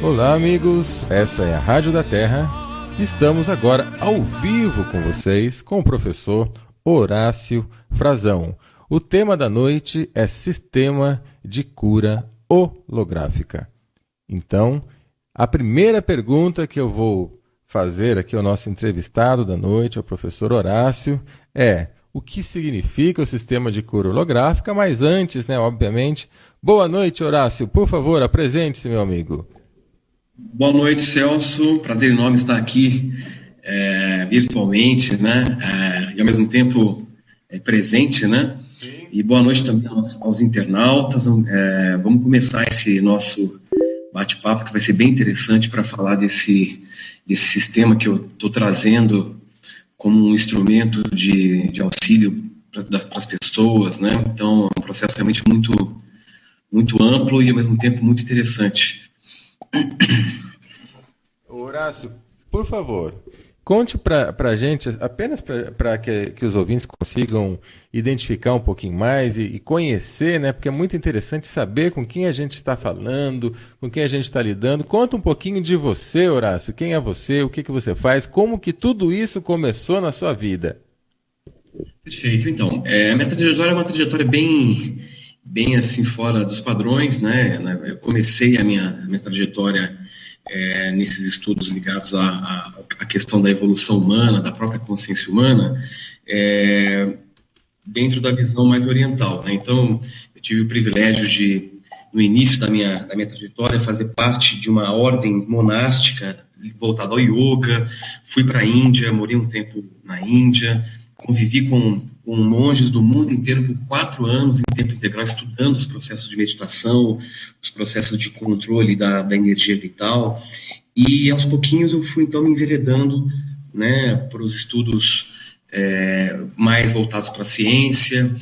Olá, amigos. Essa é a Rádio da Terra. Estamos agora ao vivo com vocês, com o professor Horácio Frazão. O tema da noite é Sistema de Cura Holográfica. Então, a primeira pergunta que eu vou fazer aqui ao nosso entrevistado da noite, ao professor Horácio, é: o que significa o sistema de cura holográfica? Mas antes, obviamente, boa noite, Horácio. Por favor, apresente-se, meu amigo. Boa noite, Celso. Prazer enorme estar aqui virtualmente, e ao mesmo tempo presente, Sim. E boa noite também aos internautas. Vamos começar esse nosso bate-papo, que vai ser bem interessante, para falar desse sistema que eu estou trazendo como um instrumento de auxílio para as pessoas, Então, é um processo realmente muito, muito amplo e, ao mesmo tempo, muito interessante. Horácio, por favor, conte para a gente, apenas para que os ouvintes consigam identificar um pouquinho mais e conhecer, porque é muito interessante saber com quem a gente está falando, com quem a gente está lidando. Conta um pouquinho de você, Horácio. Quem é você, o que você faz, como que tudo isso começou na sua vida? Perfeito. Então, a minha trajetória é uma trajetória bem assim, fora dos padrões, Eu comecei a minha trajetória nesses estudos ligados à questão da evolução humana, da própria consciência humana, dentro da visão mais oriental, Então, eu tive o privilégio de, no início da minha trajetória, fazer parte de uma ordem monástica voltada ao yoga. Fui para a Índia, morei um tempo na Índia, convivi com monges do mundo inteiro por 4 anos em tempo integral, estudando os processos de meditação, os processos de controle da energia vital, e aos pouquinhos eu fui então me enveredando para os estudos mais voltados para a ciência,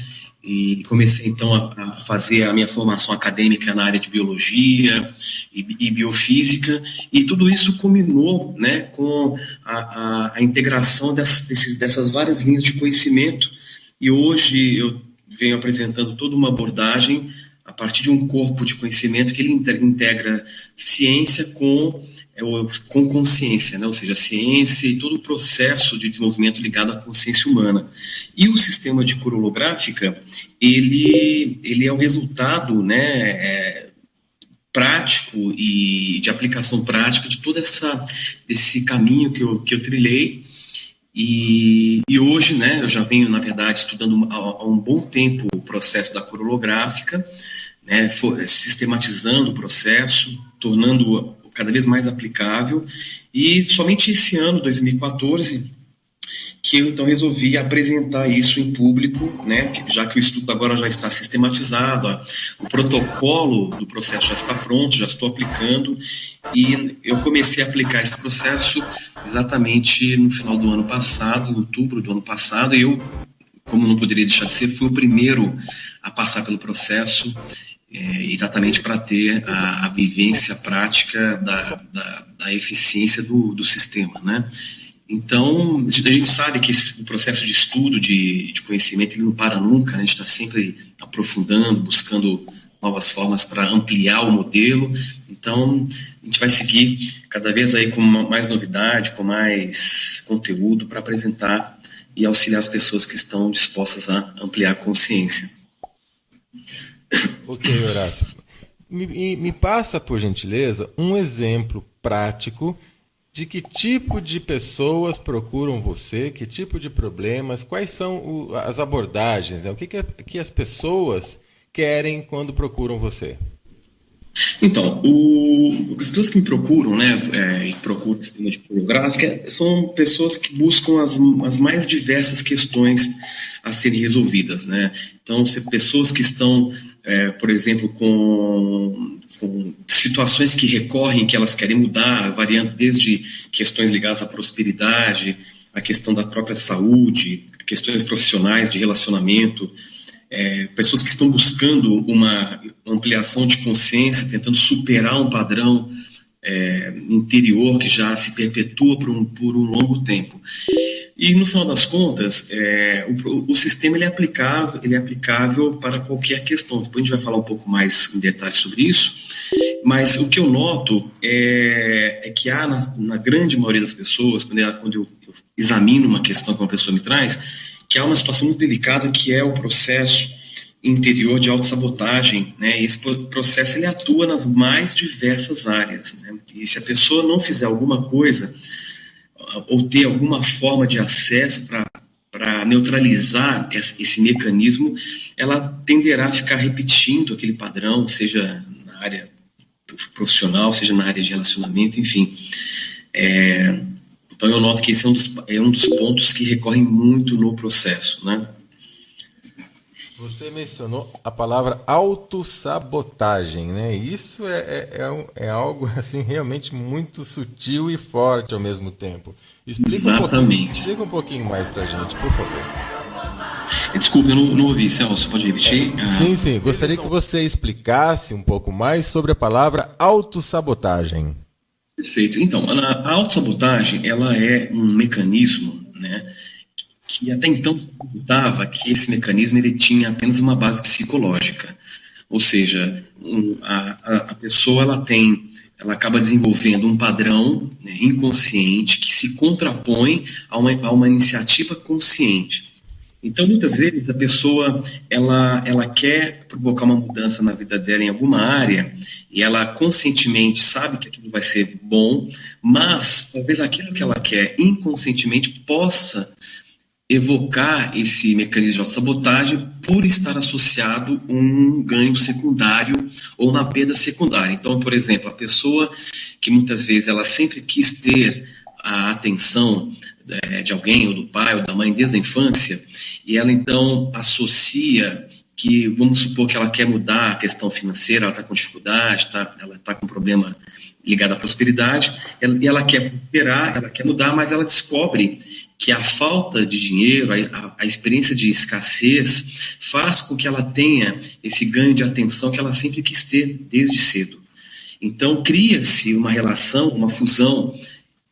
e comecei então a fazer a minha formação acadêmica na área de biologia e biofísica, e tudo isso culminou com a integração dessas várias linhas de conhecimento, e hoje eu venho apresentando toda uma abordagem a partir de um corpo de conhecimento que ele integra ciência com consciência, Ou seja, a ciência e todo o processo de desenvolvimento ligado à consciência humana. E o sistema de cura holográfica, ele é o resultado, prático e de aplicação prática de todo esse caminho que eu trilhei. E hoje, eu já venho, na verdade, estudando há um bom tempo o processo da cura holográfica, sistematizando o processo, tornando-o cada vez mais aplicável, e somente esse ano, 2014, que eu então resolvi apresentar isso em público, já que o estudo agora já está sistematizado, o protocolo do processo já está pronto, já estou aplicando, e eu comecei a aplicar esse processo exatamente no final do ano passado, em outubro do ano passado, e eu, como não poderia deixar de ser, fui o primeiro a passar pelo processo, exatamente para ter a vivência prática da eficiência do sistema, Então, a gente sabe que o processo de estudo, de conhecimento, ele não para nunca, A gente está sempre aprofundando, buscando novas formas para ampliar o modelo. Então, a gente vai seguir cada vez aí com mais novidade, com mais conteúdo para apresentar e auxiliar as pessoas que estão dispostas a ampliar a consciência. Ok, Horácio. Me passa, por gentileza, um exemplo prático de que tipo de pessoas procuram você, que tipo de problemas, quais são as abordagens, O que as pessoas querem quando procuram você? Então, as pessoas que me procuram, e procuram o sistema de cura holográfica, são pessoas que buscam as mais diversas questões a serem resolvidas, Então, pessoas que estão, por exemplo, com situações que recorrem, que elas querem mudar, variando desde questões ligadas à prosperidade, a questão da própria saúde, questões profissionais, de relacionamento, pessoas que estão buscando uma ampliação de consciência, tentando superar um padrão interior que já se perpetua por um longo tempo. E no final das contas, o sistema ele é aplicável para qualquer questão. Depois a gente vai falar um pouco mais em detalhes sobre isso, mas o que eu noto é que há na grande maioria das pessoas, quando eu examino uma questão que uma pessoa me traz, que há uma situação muito delicada que é o processo interior de autossabotagem, né? Esse processo ele atua nas mais diversas áreas, né? E se a pessoa não fizer alguma coisa ou ter alguma forma de acesso para neutralizar esse mecanismo, ela tenderá a ficar repetindo aquele padrão, seja na área profissional, seja na área de relacionamento, enfim. Então eu noto que esse é um dos pontos que recorrem muito no processo, né? Você mencionou a palavra autossabotagem, né? Isso é algo assim realmente muito sutil e forte ao mesmo tempo. Explica um pouquinho mais pra gente, por favor. Desculpa, eu não ouvi, Celso, pode repetir? Sim. Gostaria que você explicasse um pouco mais sobre a palavra autossabotagem. Perfeito. Então, a autossabotagem, ela é um mecanismo, né, que até então se acreditava que esse mecanismo ele tinha apenas uma base psicológica. Ou seja, a pessoa ela acaba desenvolvendo um padrão, né, inconsciente que se contrapõe a uma iniciativa consciente. Então, muitas vezes, a pessoa ela quer provocar uma mudança na vida dela em alguma área e ela conscientemente sabe que aquilo vai ser bom, mas talvez aquilo que ela quer inconscientemente possa evocar esse mecanismo de autossabotagem por estar associado a um ganho secundário ou uma perda secundária. Então, por exemplo, a pessoa que muitas vezes ela sempre quis ter a atenção de alguém, ou do pai, ou da mãe, desde a infância, e ela então associa que, vamos supor que ela quer mudar a questão financeira, ela está com dificuldade, ela está com um problema ligado à prosperidade, e ela quer prosperar, ela quer mudar, mas ela descobre que a falta de dinheiro, a experiência de escassez, faz com que ela tenha esse ganho de atenção que ela sempre quis ter desde cedo. Então, cria-se uma relação, uma fusão,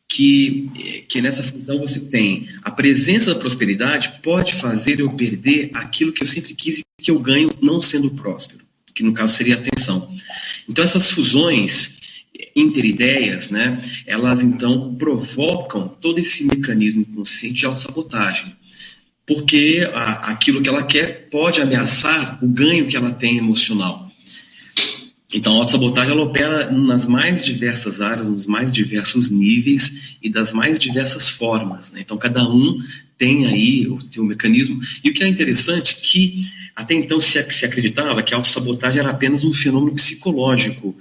que nessa fusão você tem a presença da prosperidade pode fazer eu perder aquilo que eu sempre quis e que eu ganho não sendo próspero, que no caso seria a atenção. Então essas fusões interideias, né, elas então provocam todo esse mecanismo inconsciente de autossabotagem, porque aquilo que ela quer pode ameaçar o ganho que ela tem emocional. Então, a autossabotagem ela opera nas mais diversas áreas, nos mais diversos níveis e das mais diversas formas, né? Então, cada um tem aí o seu mecanismo. E o que é interessante é que até então se acreditava que a autossabotagem era apenas um fenômeno psicológico.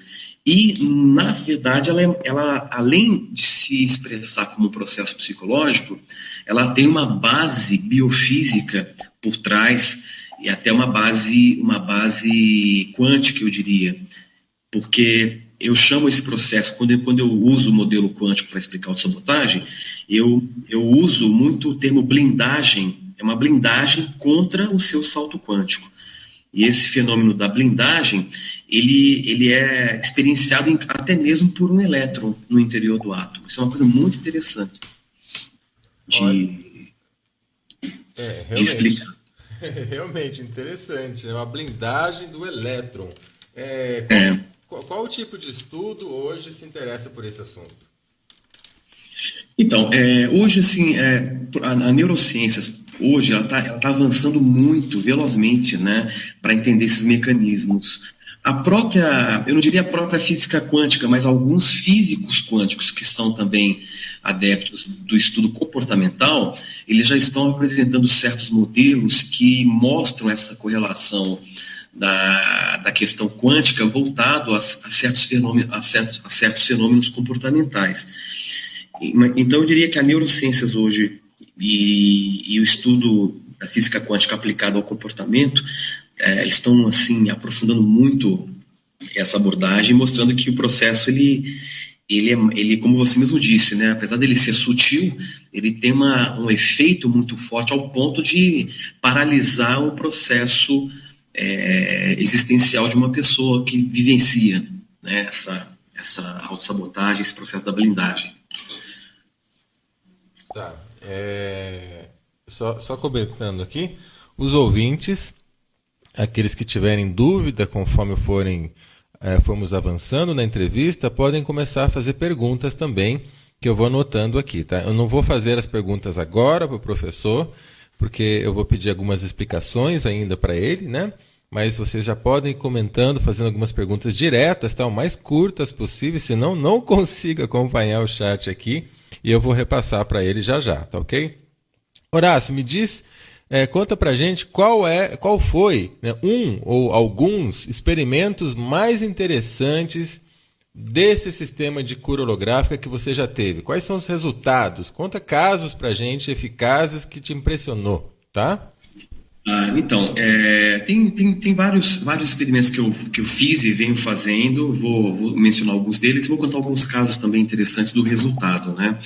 E, na verdade, ela, além de se expressar como um processo psicológico, ela tem uma base biofísica por trás e até uma base quântica, eu diria. Porque eu chamo esse processo, quando eu uso o modelo quântico para explicar a autossabotagem, eu uso muito o termo blindagem, é uma blindagem contra o seu salto quântico. E esse fenômeno da blindagem, ele é experienciado até mesmo por um elétron no interior do átomo. Isso é uma coisa muito interessante de explicar. Realmente interessante, é uma blindagem do elétron. Qual o tipo de estudo hoje se interessa por esse assunto? Então, hoje, assim, a neurociência, hoje, ela tá avançando muito, velozmente, né, para entender esses mecanismos. Eu não diria a própria física quântica, mas alguns físicos quânticos que são também adeptos do estudo comportamental, eles já estão apresentando certos modelos que mostram essa correlação da questão quântica voltado a certos fenômenos comportamentais. Então, eu diria que a neurociências hoje e o estudo da física quântica aplicado ao comportamento estão assim aprofundando muito essa abordagem, mostrando que o processo ele como você mesmo disse, né, apesar dele ser sutil, ele tem um efeito muito forte ao ponto de paralisar o processo existencial de uma pessoa que vivencia, né, essa autossabotagem, esse processo da blindagem. Tá. Só comentando aqui, os ouvintes, aqueles que tiverem dúvida conforme formos avançando na entrevista, podem começar a fazer perguntas também, que eu vou anotando aqui, tá? Eu não vou fazer as perguntas agora para o professor, porque eu vou pedir algumas explicações ainda para ele, né? Mas vocês já podem ir comentando, fazendo algumas perguntas diretas, tá? O mais curtas possível, senão não consigo acompanhar o chat aqui, e eu vou repassar para ele já, tá ok? Horácio, me diz, conta pra gente qual foi, né, um ou alguns experimentos mais interessantes desse sistema de cura holográfica que você já teve. Quais são os resultados? Conta casos pra gente eficazes que te impressionou, tá? Então, tem vários experimentos que eu fiz e venho fazendo, vou mencionar alguns deles, vou contar alguns casos também interessantes do resultado, né?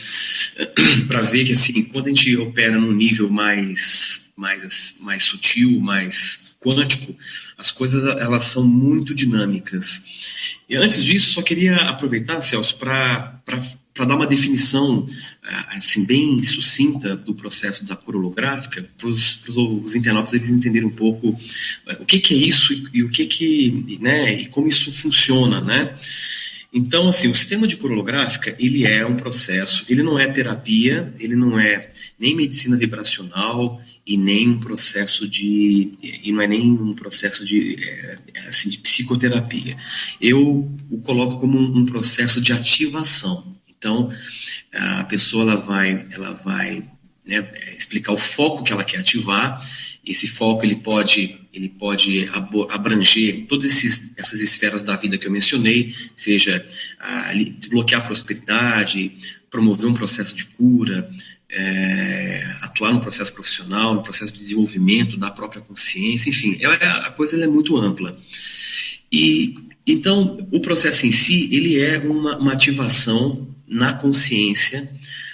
Para ver que, assim, quando a gente opera num nível mais sutil, mais quântico, as coisas elas são muito dinâmicas. E antes disso, só queria aproveitar, Celso, para dar uma definição assim, bem sucinta do processo da cura holográfica, para os internautas eles entenderem um pouco o que é isso e o né, e como isso funciona, né? Então, assim, o sistema de cura holográfica, ele é um processo, ele não é terapia, ele não é nem medicina vibracional e nem um processo de psicoterapia. Eu o coloco como um processo de ativação. Então, a pessoa ela vai né, explicar o foco que ela quer ativar. Esse foco ele pode abranger todas essas esferas da vida que eu mencionei, seja desbloquear a prosperidade, promover um processo de cura, atuar no processo profissional, no processo de desenvolvimento da própria consciência, enfim, a coisa ela é muito ampla. E então o processo em si ele é uma ativação na consciência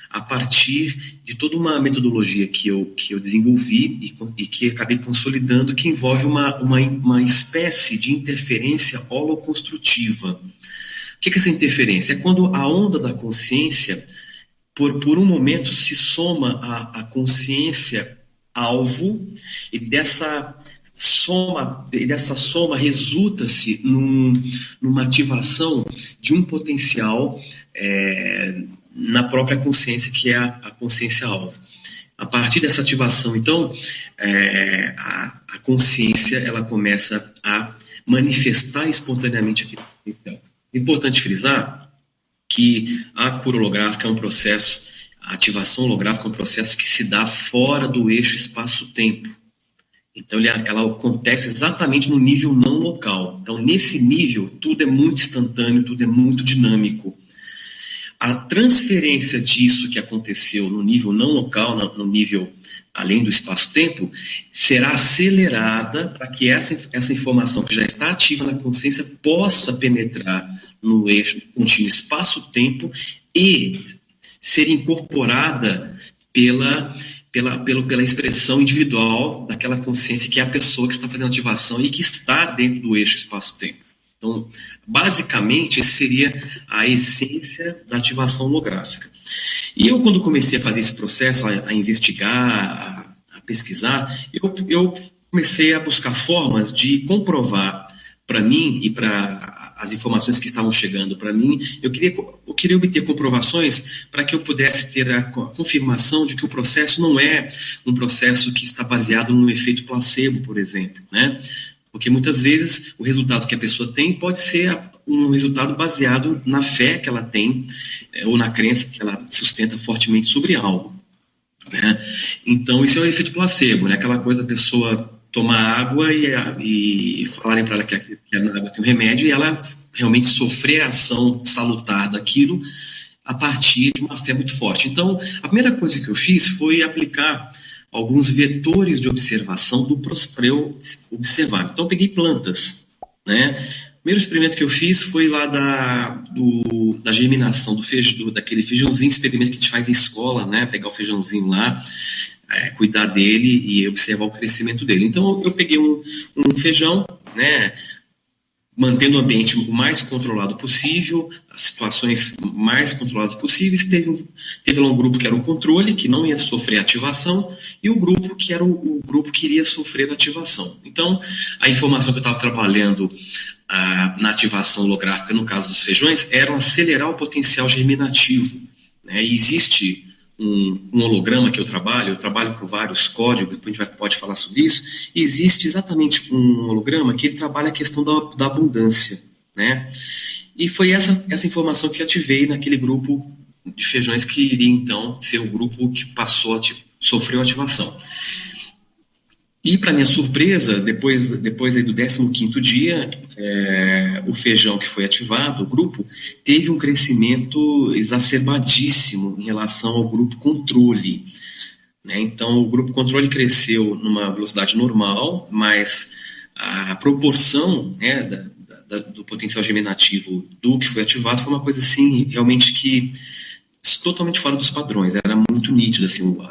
a partir de toda uma metodologia que eu desenvolvi e que acabei consolidando, que envolve uma espécie de interferência holoconstrutiva. O que é essa interferência? É quando a onda da consciência, por um momento, se soma à consciência alvo, e dessa soma resulta-se numa ativação de um potencial na própria consciência, que é a consciência-alvo. A partir dessa ativação, então, a consciência ela começa a manifestar espontaneamente aquele potencial. É importante frisar que a cura holográfica é um processo, a ativação holográfica é um processo que se dá fora do eixo espaço-tempo. Então, ela acontece exatamente no nível não local. Então, nesse nível, tudo é muito instantâneo, tudo é muito dinâmico. A transferência disso que aconteceu no nível não local, no nível além do espaço-tempo, será acelerada para que essa informação que já está ativa na consciência possa penetrar no eixo contínuo espaço-tempo e ser incorporada pela expressão individual daquela consciência que é a pessoa que está fazendo a ativação e que está dentro do eixo espaço-tempo. Então, basicamente, essa seria a essência da ativação holográfica. E eu, quando comecei a fazer esse processo, a investigar, a pesquisar, eu comecei a buscar formas de comprovar para mim e para as informações que estavam chegando para mim. Eu queria obter comprovações para que eu pudesse ter a confirmação de que o processo não é um processo que está baseado no efeito placebo, por exemplo, né? Porque muitas vezes o resultado que a pessoa tem pode ser um resultado baseado na fé que ela tem ou na crença que ela sustenta fortemente sobre algo, né? Então, isso é o efeito placebo, né? Aquela coisa, a pessoa tomar água e falarem para ela que a água tem um remédio e ela realmente sofrer a ação salutar daquilo a partir de uma fé muito forte. Então, a primeira coisa que eu fiz foi aplicar alguns vetores de observação para eu observar. Então, eu peguei plantas, né? O primeiro experimento que eu fiz foi lá da germinação daquele feijãozinho, experimento que a gente faz em escola, né? Pegar o feijãozinho lá, cuidar dele e observar o crescimento dele. Então, eu peguei um feijão, né? mantendo o ambiente o mais controlado possível, as situações mais controladas possíveis. Teve lá um grupo que era o controle, que não ia sofrer ativação, e o grupo que era o grupo que iria sofrer ativação. Então, a informação que eu estava trabalhando na ativação holográfica, no caso dos feijões, era acelerar o potencial germinativo, né? E existe um holograma que eu trabalho com vários códigos, depois a gente pode falar sobre isso, e existe exatamente um holograma que ele trabalha a questão da abundância, né? E foi essa informação que ativei naquele grupo de feijões que iria, então, ser o grupo que sofreu ativação. E, para minha surpresa, depois aí do 15º dia, o feijão que foi ativado, o grupo, teve um crescimento exacerbadíssimo em relação ao grupo controle, né? Então, o grupo controle cresceu numa velocidade normal, mas a proporção, né, do potencial germinativo do que foi ativado foi uma coisa assim, realmente que totalmente fora dos padrões. Era muito nítido assim, o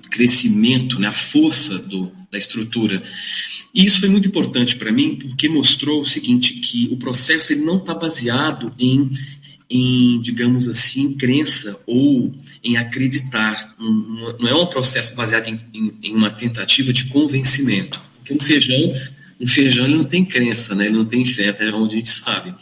crescimento, né, a força da estrutura. E isso foi muito importante para mim, porque mostrou o seguinte, que o processo ele não está baseado em, digamos assim, crença ou em acreditar. Não é um processo baseado em uma tentativa de convencimento. Porque um feijão ele não tem crença, né? Ele não tem fé, até onde a gente sabe.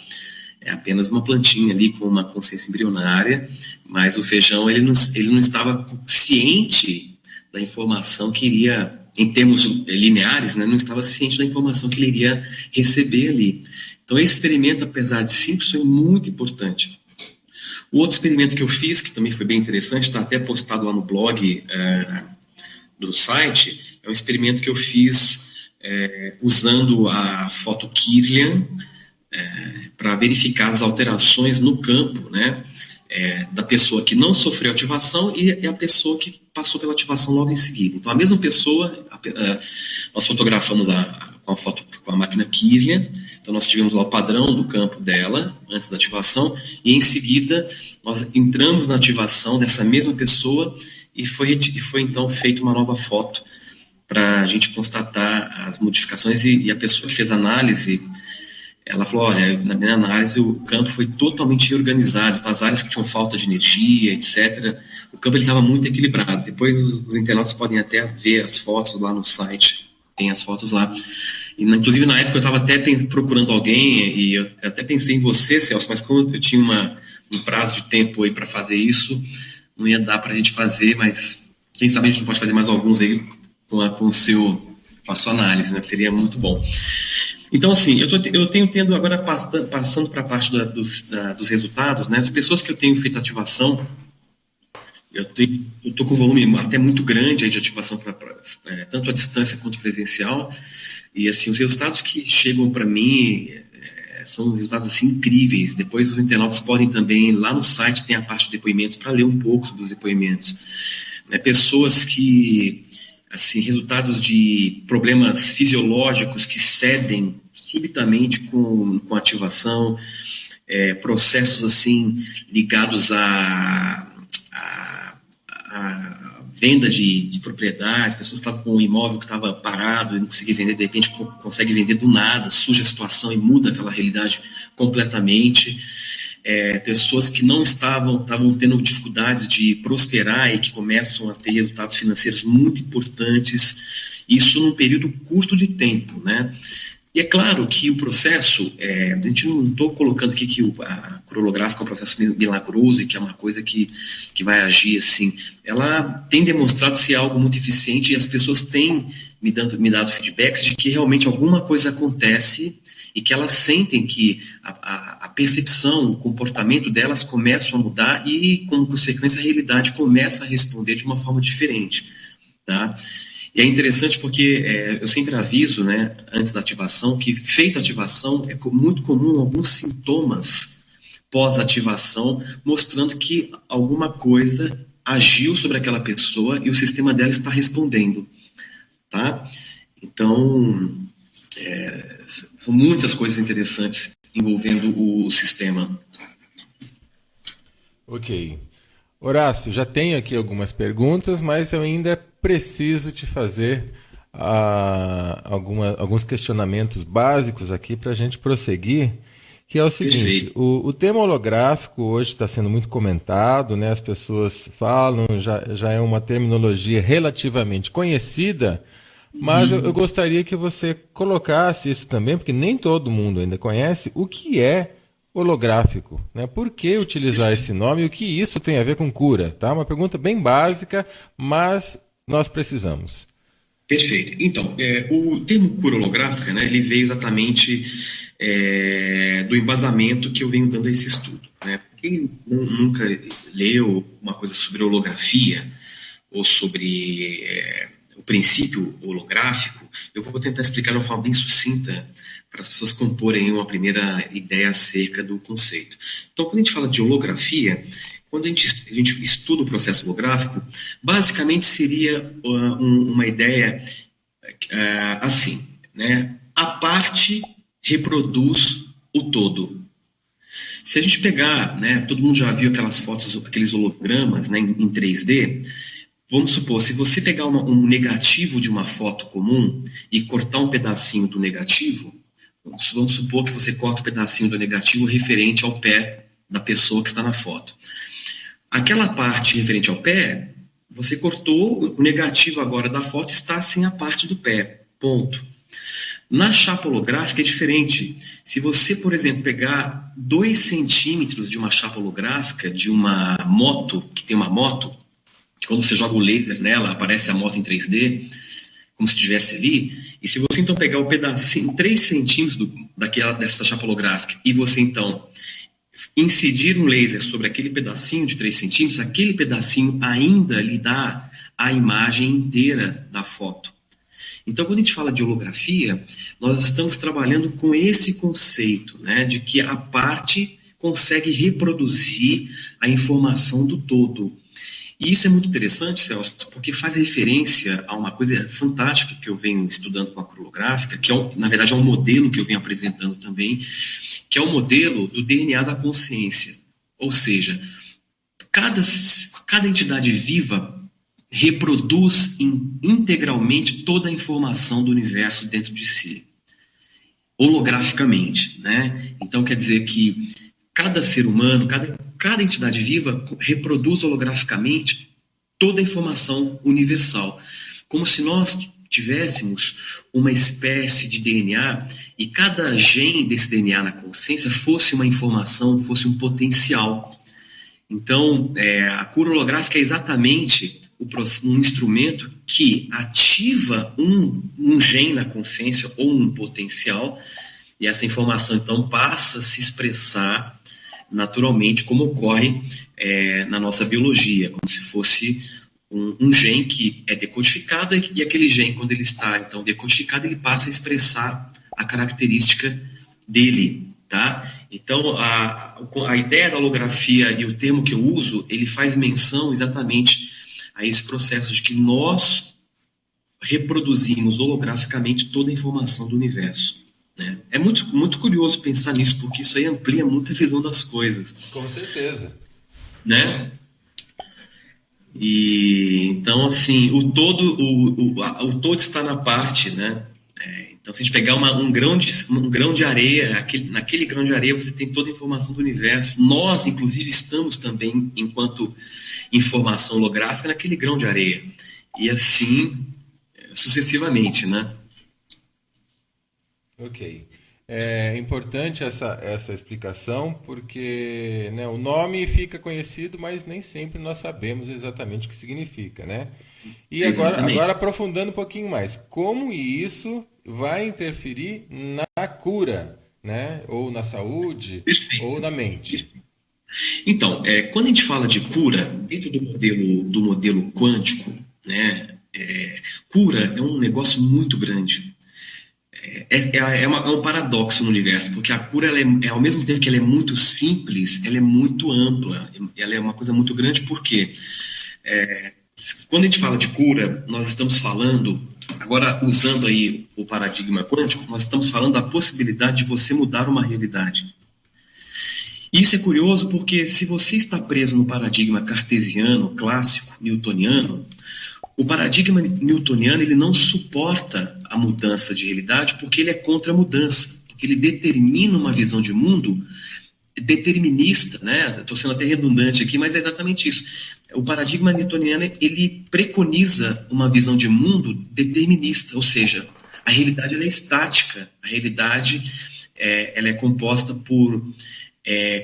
É apenas uma plantinha ali com uma consciência embrionária, mas o feijão ele não estava ciente da informação que iria, em termos lineares, né, não estava ciente da informação que ele iria receber ali. Então, esse experimento, apesar de simples, foi muito importante. O outro experimento que eu fiz, que também foi bem interessante, está até postado lá no blog do site, é um experimento que eu fiz usando a foto Kirlian, para verificar as alterações no campo, né, da pessoa que não sofreu ativação e a pessoa que passou pela ativação logo em seguida. Então, a mesma pessoa, nós fotografamos com a foto com a máquina Kirlian, então nós tivemos lá o padrão do campo dela, antes da ativação, e em seguida nós entramos na ativação dessa mesma pessoa e foi então feita uma nova foto para a gente constatar as modificações e a pessoa que fez a análise, ela falou, olha, na minha análise o campo foi totalmente organizado, as áreas que tinham falta de energia, etc., o campo estava muito equilibrado. Depois os internautas podem até ver as fotos lá no site, tem as fotos lá. E, inclusive na época eu estava até procurando alguém, e eu até pensei em você, Celso, mas como eu tinha um prazo de tempo aí para fazer isso, não ia dar para a gente fazer, mas quem sabe a gente não pode fazer mais alguns aí com a sua análise, né? Seria muito bom. Então, assim, eu tenho tendo agora, passando para a parte dos resultados, né, as pessoas que eu tenho feito ativação, eu estou com um volume até muito grande aí de ativação, tanto à distância quanto presencial, e assim, os resultados que chegam para mim são resultados assim, incríveis. Depois os internautas podem também, lá no site tem a parte de depoimentos, para ler um pouco sobre os depoimentos. Né, pessoas que... assim, resultados de problemas fisiológicos que cedem subitamente com ativação, processos assim ligados à venda de propriedades, pessoas que estavam com um imóvel que estava parado e não conseguia vender, de repente consegue vender do nada, surge a situação e muda aquela realidade completamente. Pessoas que não estavam tendo dificuldades de prosperar e que começam a ter resultados financeiros muito importantes, isso num período curto de tempo, né? E é claro que o processo, a gente não estou colocando aqui que a crolográfica é um processo milagroso e que é uma coisa que vai agir assim. Ela tem demonstrado ser algo muito eficiente e as pessoas têm me dado feedbacks de que realmente alguma coisa acontece e que elas sentem que a percepção, o comportamento delas começam a mudar e, como consequência, a realidade começa a responder de uma forma diferente, tá? E é interessante porque eu sempre aviso, né, antes da ativação, que feita a ativação é muito comum alguns sintomas pós-ativação, mostrando que alguma coisa agiu sobre aquela pessoa e o sistema dela está respondendo, tá? Então... são muitas coisas interessantes envolvendo o sistema. Ok. Horácio, já tenho aqui algumas perguntas, mas eu ainda preciso te fazer alguns questionamentos básicos aqui para a gente prosseguir, que é o seguinte: o tema holográfico hoje está sendo muito comentado, né? As pessoas falam, já é uma terminologia relativamente conhecida, mas eu gostaria que você colocasse isso também, porque nem todo mundo ainda conhece o que é holográfico, né? Por que utilizar esse nome e o que isso tem a ver com cura? Tá? Uma pergunta bem básica, mas nós precisamos. Perfeito. Então, o termo cura holográfica, né, ele veio exatamente do embasamento que eu venho dando a esse estudo. Né? Quem nunca leu uma coisa sobre holografia ou sobre o princípio holográfico, eu vou tentar explicar de uma forma bem sucinta para as pessoas comporem uma primeira ideia acerca do conceito. Então, quando a gente fala de holografia, quando a gente estuda o processo holográfico, basicamente seria uma ideia assim, né? A parte reproduz o todo. Se a gente pegar, né, todo mundo já viu aquelas fotos, aqueles hologramas, né, em 3D, vamos supor, se você pegar um negativo de uma foto comum e cortar um pedacinho do negativo, vamos supor que você corta um pedacinho do negativo referente ao pé da pessoa que está na foto. Aquela parte referente ao pé, você cortou, o negativo agora da foto está sem a parte do pé, ponto. Na chapa holográfica é diferente. Se você, por exemplo, pegar 2 centímetros de uma chapa holográfica, de uma moto, que tem uma moto, que quando você joga o laser nela, aparece a moto em 3D, como se estivesse ali, e se você então pegar o pedacinho, 3 centímetros dessa chapa holográfica, e você então incidir um laser sobre aquele pedacinho de 3 centímetros, aquele pedacinho ainda lhe dá a imagem inteira da foto. Então, quando a gente fala de holografia, nós estamos trabalhando com esse conceito, né, de que a parte consegue reproduzir a informação do todo. E isso é muito interessante, Celso, porque faz referência a uma coisa fantástica que eu venho estudando com a cura holográfica, que na verdade é um modelo que eu venho apresentando também, que é o modelo do DNA da consciência. Ou seja, cada entidade viva reproduz integralmente toda a informação do universo dentro de si, holograficamente, né? Então quer dizer que cada ser humano, cada entidade viva reproduz holograficamente toda a informação universal, como se nós tivéssemos uma espécie de DNA e cada gene desse DNA na consciência fosse uma informação, fosse um potencial. Então, a cura holográfica é exatamente um instrumento que ativa um gene na consciência ou um potencial, e essa informação então passa a se expressar naturalmente, como ocorre na nossa biologia, como se fosse um gene que é decodificado, e aquele gene, quando ele está então decodificado, ele passa a expressar a característica dele, tá? Então, a ideia da holografia e o termo que eu uso, ele faz menção exatamente a esse processo de que nós reproduzimos holograficamente toda a informação do universo. Né? É muito, muito curioso pensar nisso, porque isso aí amplia muito a visão das coisas. Com certeza. Né? E, então, assim, o todo está na parte, né? Então, se a gente pegar um grão de areia, naquele grão de areia você tem toda a informação do universo. Nós, inclusive, estamos também, enquanto informação holográfica, naquele grão de areia. E assim, sucessivamente, né? Ok. É importante essa explicação, porque, né, o nome fica conhecido, mas nem sempre nós sabemos exatamente o que significa, né? E agora aprofundando um pouquinho mais, como isso vai interferir na cura, né? Ou na saúde, ou na mente? Então, quando a gente fala de cura, dentro do modelo quântico, né, cura é um negócio muito grande. É um paradoxo no universo, porque a cura, ao mesmo tempo que ela é muito simples, ela é muito ampla, ela é uma coisa muito grande, porque quando a gente fala de cura, nós estamos falando, agora usando aí o paradigma quântico, nós estamos falando da possibilidade de você mudar uma realidade. Isso é curioso porque se você está preso no paradigma cartesiano, clássico, newtoniano, O paradigma newtoniano ele não suporta a mudança de realidade porque ele é contra a mudança, porque ele determina uma visão de mundo determinista, né? Estou sendo até redundante aqui, mas é exatamente isso. O paradigma newtoniano ele preconiza uma visão de mundo determinista, ou seja, a realidade ela é estática, a realidade ela é composta por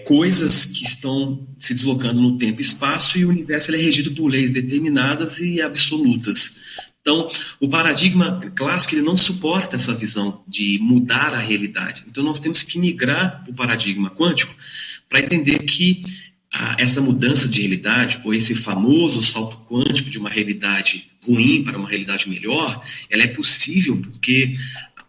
coisas que estão se deslocando no tempo e espaço, e o universo ele é regido por leis determinadas e absolutas. Então, o paradigma clássico ele não suporta essa visão de mudar a realidade. Então, nós temos que migrar para o paradigma quântico para entender que essa mudança de realidade, ou esse famoso salto quântico de uma realidade ruim para uma realidade melhor, ela é possível porque,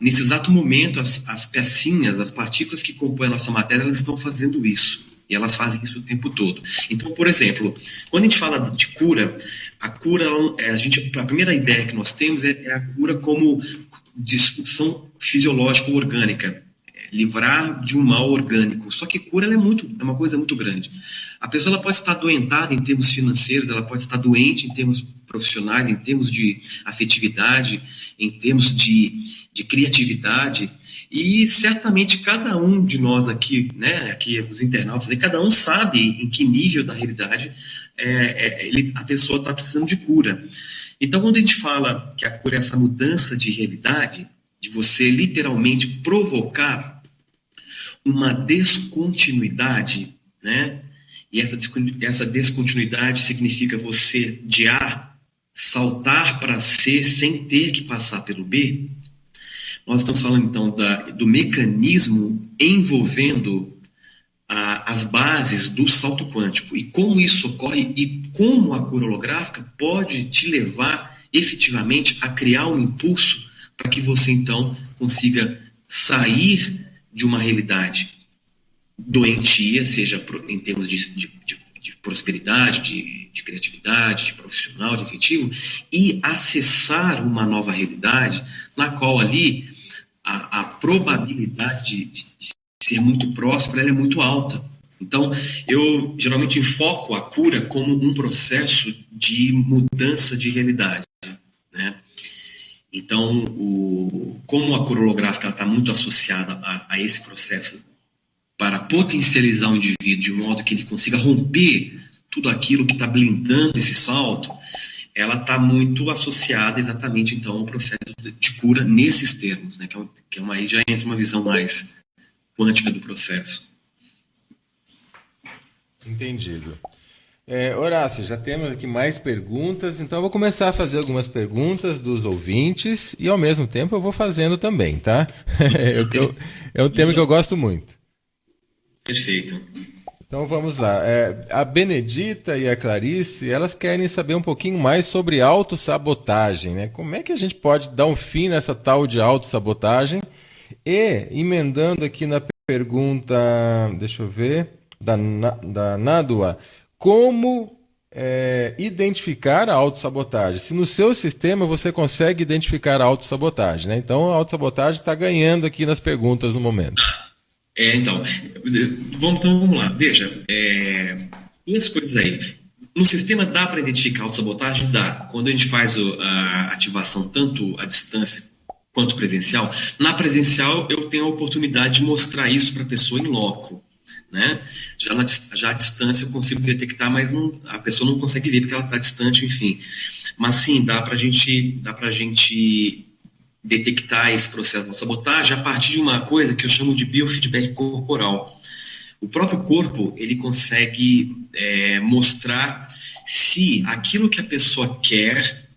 nesse exato momento, as pecinhas, as partículas que compõem a nossa matéria, elas estão fazendo isso. E elas fazem isso o tempo todo. Então, por exemplo, quando a gente fala de cura, a cura, a primeira ideia que nós temos é a cura como disfunção fisiológica ou orgânica. Livrar de um mal orgânico. Só que cura ela é uma coisa muito grande. A pessoa ela pode estar doentada em termos financeiros, ela pode estar doente em termos profissionais, em termos de afetividade, em termos de criatividade. E certamente cada um de nós aqui, né, aqui os internautas, cada um sabe em que nível da realidade a pessoa está precisando de cura. Então, quando a gente fala que a cura é essa mudança de realidade, de você literalmente provocar uma descontinuidade, né? E essa descontinuidade significa você de A saltar para C sem ter que passar pelo B. Nós estamos falando, então, do mecanismo envolvendo as bases do salto quântico e como isso ocorre e como a cura holográfica pode te levar efetivamente a criar um impulso para que você, então, consiga sair de uma realidade doentia, seja em termos de prosperidade, de criatividade, de profissional, de efetivo, e acessar uma nova realidade na qual ali a probabilidade de ser muito próspera ela é muito alta. Então, eu geralmente enfoco a cura como um processo de mudança de realidade, né? Então, como a cura holográfica está muito associada a esse processo para potencializar o indivíduo de modo que ele consiga romper tudo aquilo que está blindando esse salto, ela está muito associada exatamente, então, ao processo de cura nesses termos, né, aí já entra uma visão mais quântica do processo. Entendido. Horácio, já temos aqui mais perguntas, então eu vou começar a fazer algumas perguntas dos ouvintes e ao mesmo tempo eu vou fazendo também, tá? É um tema que eu gosto muito. Perfeito. Então vamos lá. A Benedita e a Clarice, elas querem saber um pouquinho mais sobre autossabotagem, né? Como é que a gente pode dar um fim nessa tal de autossabotagem? E, emendando aqui na pergunta, deixa eu ver, da Nádua, como identificar a autossabotagem? Se no seu sistema você consegue identificar a autossabotagem, né? Então a autossabotagem está ganhando aqui nas perguntas no momento. Então, vamos lá. Veja, duas coisas aí. No sistema dá para identificar a autossabotagem? Dá. Quando a gente faz a ativação tanto à distância quanto presencial, na presencial eu tenho a oportunidade de mostrar isso para a pessoa em loco, né? Já à distância eu consigo detectar, mas a pessoa não consegue ver porque ela está distante, enfim. Mas sim, dá para a gente detectar esse processo de sabotagem a partir de uma coisa que eu chamo de biofeedback corporal. O próprio corpo ele consegue mostrar se aquilo que a pessoa quer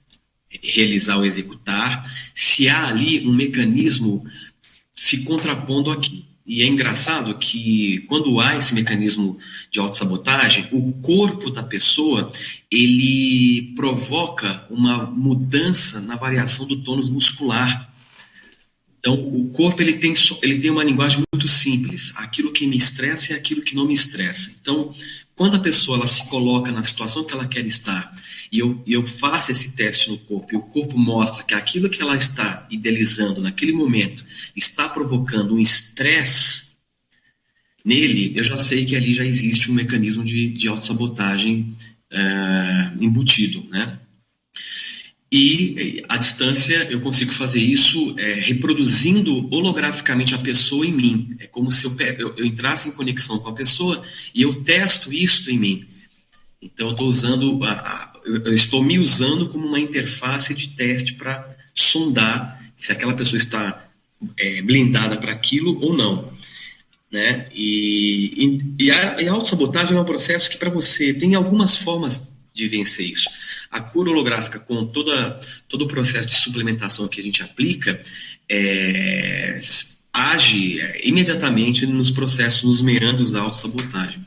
realizar ou executar, se há ali um mecanismo se contrapondo aqui. E é engraçado que quando há esse mecanismo de autossabotagem, o corpo da pessoa ele provoca uma mudança na variação do tônus muscular. Então, o corpo ele tem uma linguagem muito simples. Aquilo que me estressa é aquilo que não me estressa. Então, quando a pessoa ela se coloca na situação que ela quer estar e eu faço esse teste no corpo e o corpo mostra que aquilo que ela está idealizando naquele momento está provocando um estresse nele, eu já sei que ali já existe um mecanismo de autossabotagem embutido, né? E à distância eu consigo fazer isso reproduzindo holograficamente a pessoa em mim. É como se eu entrasse em conexão com a pessoa e eu testo isso em mim. Então eu estou me usando como uma interface de teste para sondar se aquela pessoa está blindada para aquilo ou não. Né? E a autossabotagem é um processo que, para você, tem algumas formas de vencer isso. A cura holográfica, com todo o processo de suplementação que a gente aplica, age imediatamente nos processos, nos meandros da autossabotagem.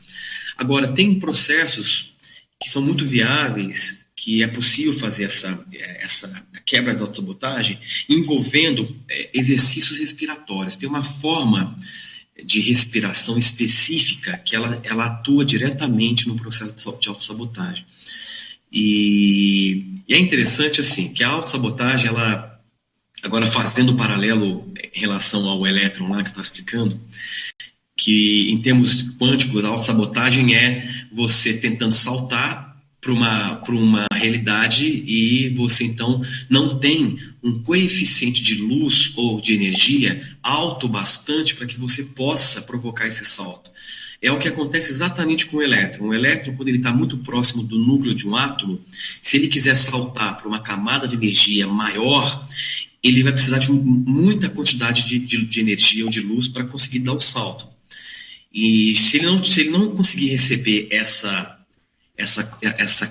Agora, tem processos que são muito viáveis, que é possível fazer essa quebra da autossabotagem envolvendo exercícios respiratórios. Tem uma forma de respiração específica que ela atua diretamente no processo de autossabotagem. E é interessante assim, que a autossabotagem, ela, agora fazendo um paralelo em relação ao elétron lá que eu estava explicando, que em termos quânticos a autossabotagem é você tentando saltar para uma realidade e você então não tem um coeficiente de luz ou de energia alto bastante para que você possa provocar esse salto. É o que acontece exatamente com o elétron. O elétron, quando ele está muito próximo do núcleo de um átomo, se ele quiser saltar para uma camada de energia maior, ele vai precisar de muita quantidade de energia ou de luz para conseguir dar o salto. E se ele não conseguir receber essa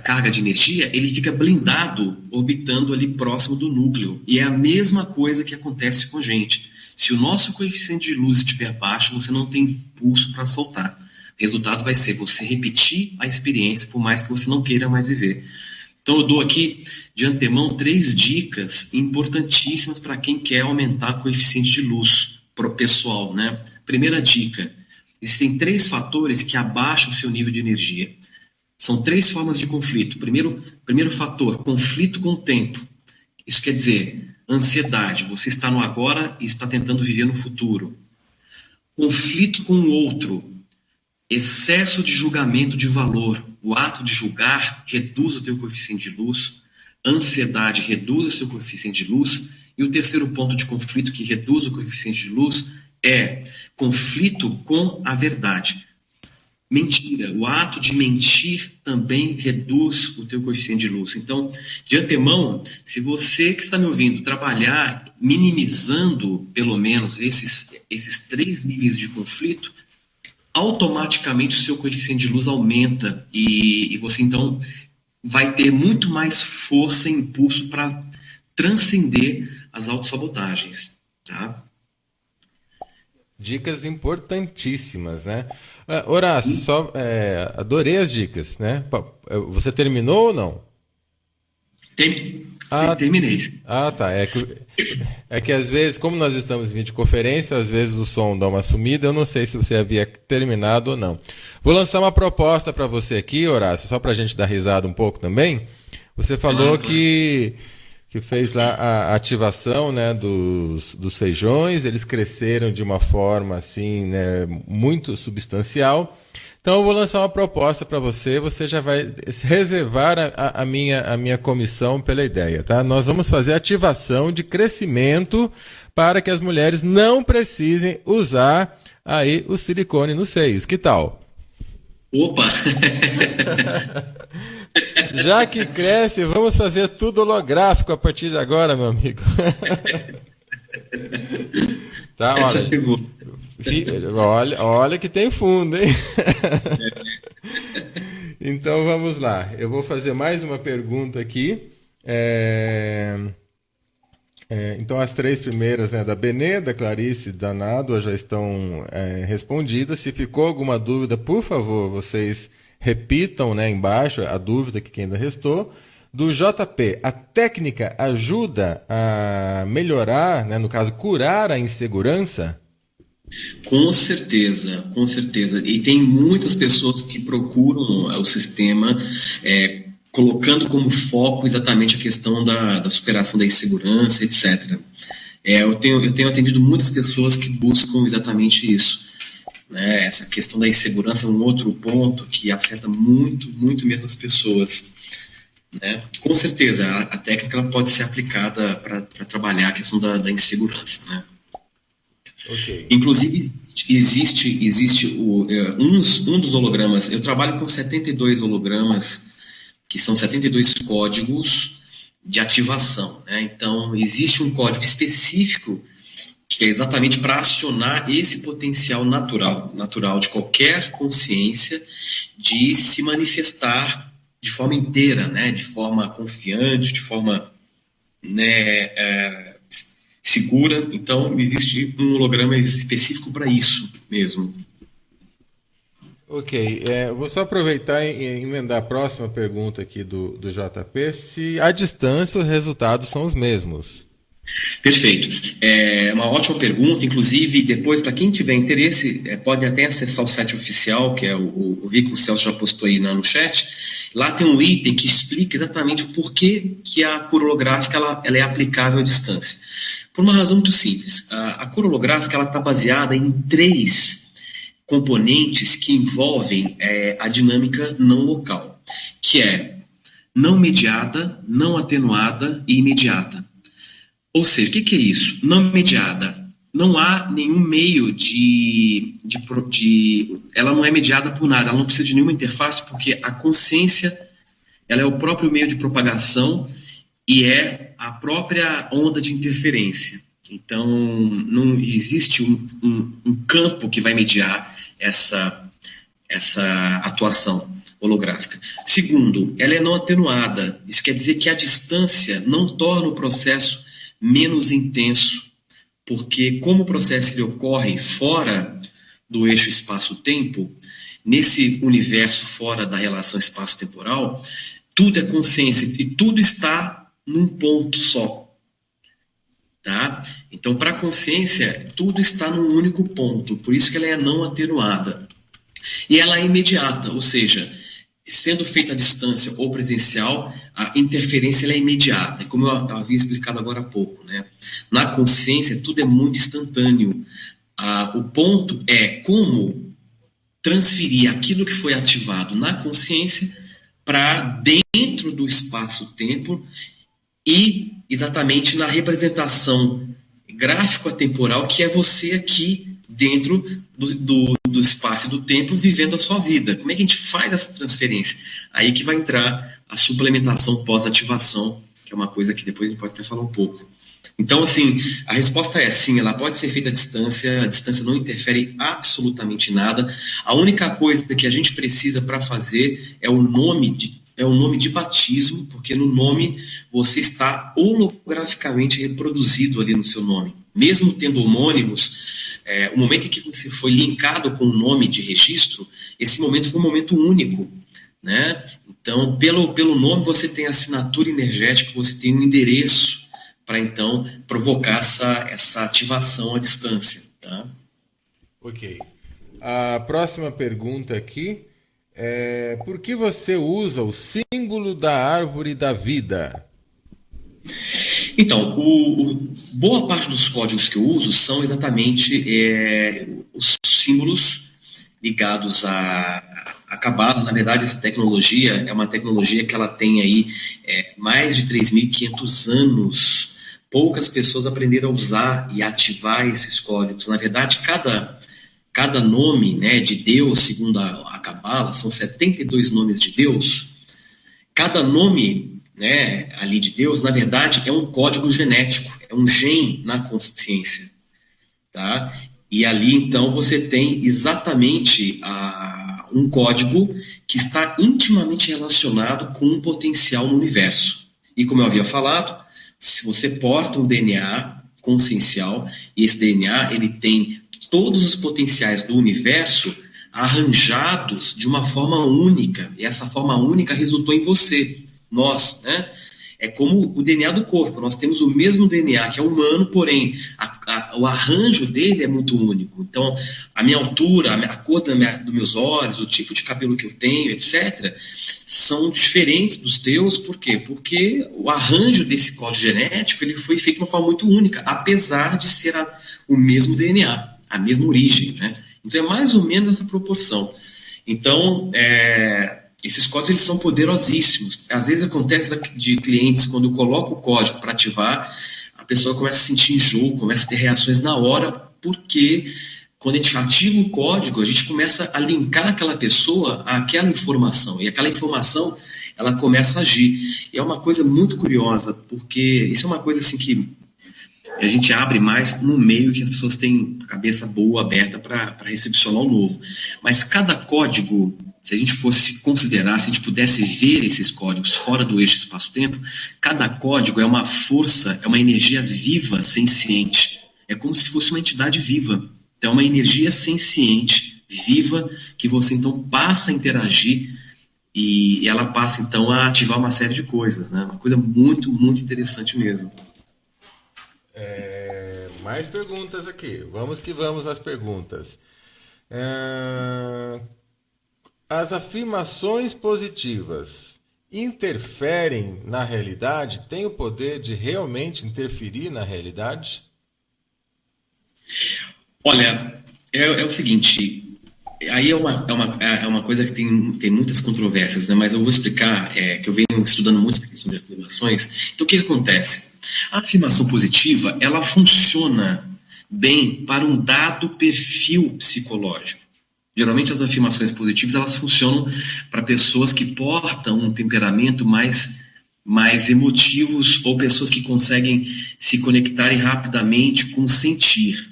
carga de energia, ele fica blindado, orbitando ali próximo do núcleo. E é a mesma coisa que acontece com a gente. Se o nosso coeficiente de luz estiver baixo, você não tem impulso para soltar. O resultado vai ser você repetir a experiência, por mais que você não queira mais viver. Então eu dou aqui, de antemão, 3 dicas importantíssimas para quem quer aumentar o coeficiente de luz pro pessoal, né? Primeira dica: existem 3 fatores que abaixam o seu nível de energia. São 3 formas de conflito. Primeiro fator, conflito com o tempo. Isso quer dizer ansiedade. Você está no agora e está tentando viver no futuro. Conflito com o outro. Excesso de julgamento de valor. O ato de julgar reduz o teu coeficiente de luz. Ansiedade reduz o seu coeficiente de luz. E o terceiro ponto de conflito que reduz o coeficiente de luz é conflito com a verdade. Mentira. O ato de mentir também reduz o teu coeficiente de luz. Então, de antemão, se você que está me ouvindo trabalhar minimizando pelo menos esses 3 níveis de conflito, automaticamente o seu coeficiente de luz aumenta e você então vai ter muito mais força e impulso para transcender as autossabotagens, tá? Dicas importantíssimas, né? Horácio, adorei as dicas, né? Você terminou ou não? Terminei. Tá. É que às vezes, como nós estamos em videoconferência, às vezes o som dá uma sumida, eu não sei se você havia terminado ou não. Vou lançar uma proposta para você aqui, Horácio, só para a gente dar risada um pouco também. Você falou que fez lá a ativação, né, dos feijões, eles cresceram de uma forma assim, né, muito substancial. Então eu vou lançar uma proposta para você, você já vai reservar a minha comissão pela ideia, tá? Nós vamos fazer ativação de crescimento para que as mulheres não precisem usar aí o silicone nos seios. Que tal? Opa! Já que cresce, vamos fazer tudo holográfico a partir de agora, meu amigo. Tá, olha que tem fundo, hein? Então vamos lá. Eu vou fazer mais uma pergunta aqui. Então as 3 primeiras, né, da Benê, da Clarice e da Nádua já estão respondidas. Se ficou alguma dúvida, por favor, vocês repitam, né, embaixo a dúvida que ainda restou. Do JP, a técnica ajuda a melhorar, né, no caso, curar a insegurança? Com certeza, com certeza. E tem muitas pessoas que procuram o sistema colocando como foco exatamente a questão da superação da insegurança, etc. Eu tenho atendido muitas pessoas que buscam exatamente isso. Né? Essa questão da insegurança é um outro ponto que afeta muito, muito mesmo as pessoas. né? Com certeza, a técnica ela pode ser aplicada para trabalhar a questão da insegurança, né? Ok. Inclusive, existe um dos hologramas. Eu trabalho com 72 hologramas, que são 72 códigos de ativação, né? Então, existe um código específico que é exatamente para acionar esse potencial natural de qualquer consciência de se manifestar de forma inteira, né? De forma confiante, de forma, né, segura. Então, existe um holograma específico para isso mesmo. Ok, vou só aproveitar e emendar a próxima pergunta aqui do JP, se à distância os resultados são os mesmos. Perfeito. É uma ótima pergunta. Inclusive, depois, para quem tiver interesse, pode até acessar o site oficial, que é o vi que o Celso já postou aí no chat. Lá tem um item que explica exatamente o porquê que a cura holográfica ela é aplicável à distância. Por uma razão muito simples. A cura holográfica está baseada em 3 componentes que envolvem a dinâmica não local, que é não mediada, não atenuada e imediata. Ou seja, o que é isso? Não mediada. Não há nenhum meio ela não é mediada por nada, ela não precisa de nenhuma interface, porque a consciência ela é o próprio meio de propagação e é a própria onda de interferência. Então, não existe um campo que vai mediar essa atuação holográfica. Segundo, ela é não atenuada. Isso quer dizer que a distância não torna o processo menos intenso, porque como o processo ele ocorre fora do eixo espaço-tempo, nesse universo fora da relação espaço-temporal, tudo é consciência e tudo está num ponto só. Tá? Então, para a consciência, tudo está num único ponto, por isso que ela é não atenuada. E ela é imediata, ou seja, sendo feita à distância ou presencial, a interferência ela é imediata, como eu havia explicado agora há pouco, né? Na consciência, tudo é muito instantâneo. O ponto é como transferir aquilo que foi ativado na consciência para dentro do espaço-tempo e exatamente na representação gráfico-atemporal que é você aqui dentro do espaço e do tempo vivendo a sua vida. Como é que a gente faz essa transferência? Aí que vai entrar a suplementação pós-ativação, que é uma coisa que depois a gente pode até falar um pouco. Então, assim, a resposta é sim, ela pode ser feita à distância, a distância não interfere absolutamente nada. A única coisa que a gente precisa para fazer é o nome de batismo, porque no nome você está holograficamente reproduzido ali no seu nome. Mesmo tendo homônimos, o momento em que você foi linkado com o nome de registro, esse momento foi um momento único, né? Então, pelo nome você tem a assinatura energética, você tem um endereço para então provocar essa ativação à distância. Tá? Ok. A próxima pergunta aqui é: por que você usa o símbolo da árvore da vida? Então, boa parte dos códigos que eu uso são exatamente os símbolos ligados a Cabala. Na verdade, essa tecnologia é uma tecnologia que ela tem aí mais de 3.500 anos. Poucas pessoas aprenderam a usar e ativar esses códigos. Na verdade, cada nome, né, de Deus, segundo a Cabala, são 72 nomes de Deus. Cada nome, né, ali de Deus, na verdade, é um código genético, é um gene na consciência. Tá? E ali, então, você tem exatamente um código que está intimamente relacionado com um potencial no universo. E como eu havia falado, se você porta um DNA consciencial, e esse DNA ele tem todos os potenciais do universo arranjados de uma forma única, e essa forma única resultou em você, nós, né? É como o DNA do corpo, nós temos o mesmo DNA que é humano, porém o arranjo dele é muito único. Então, a minha altura, a cor dos meus olhos, o tipo de cabelo que eu tenho, etc., são diferentes dos teus. Por quê? Porque o arranjo desse código genético ele foi feito de uma forma muito única, apesar de ser o mesmo DNA, a mesma origem, né? Então, é mais ou menos essa proporção. Então, Esses códigos eles são poderosíssimos. Às vezes acontece de clientes, quando eu coloco o código para ativar, a pessoa começa a sentir enjoo, começa a ter reações na hora, porque quando a gente ativa o código, a gente começa a linkar aquela pessoa àquela informação, e aquela informação ela começa a agir. E é uma coisa muito curiosa, porque isso é uma coisa assim que a gente abre mais no meio que as pessoas têm a cabeça boa, aberta para recepcionar o novo. Mas cada código, se a gente fosse considerar, se a gente pudesse ver esses códigos fora do eixo espaço-tempo, cada código é uma força, é uma energia viva, senciente. É como se fosse uma entidade viva. Então, é uma energia senciente, viva, que você então passa a interagir e ela passa então a ativar uma série de coisas, né? Uma coisa muito, muito interessante mesmo. Mais perguntas aqui. Vamos que vamos às perguntas. As afirmações positivas interferem na realidade? Têm o poder de realmente interferir na realidade? Olha, é o seguinte, aí é uma coisa que tem muitas controvérsias, né? Mas eu vou explicar, que eu venho estudando muito essa questão de afirmações. Então, o que acontece? A afirmação positiva, ela funciona bem para um dado perfil psicológico. Geralmente, as afirmações positivas, elas funcionam para pessoas que portam um temperamento mais emotivos ou pessoas que conseguem se conectarem rapidamente com o sentir.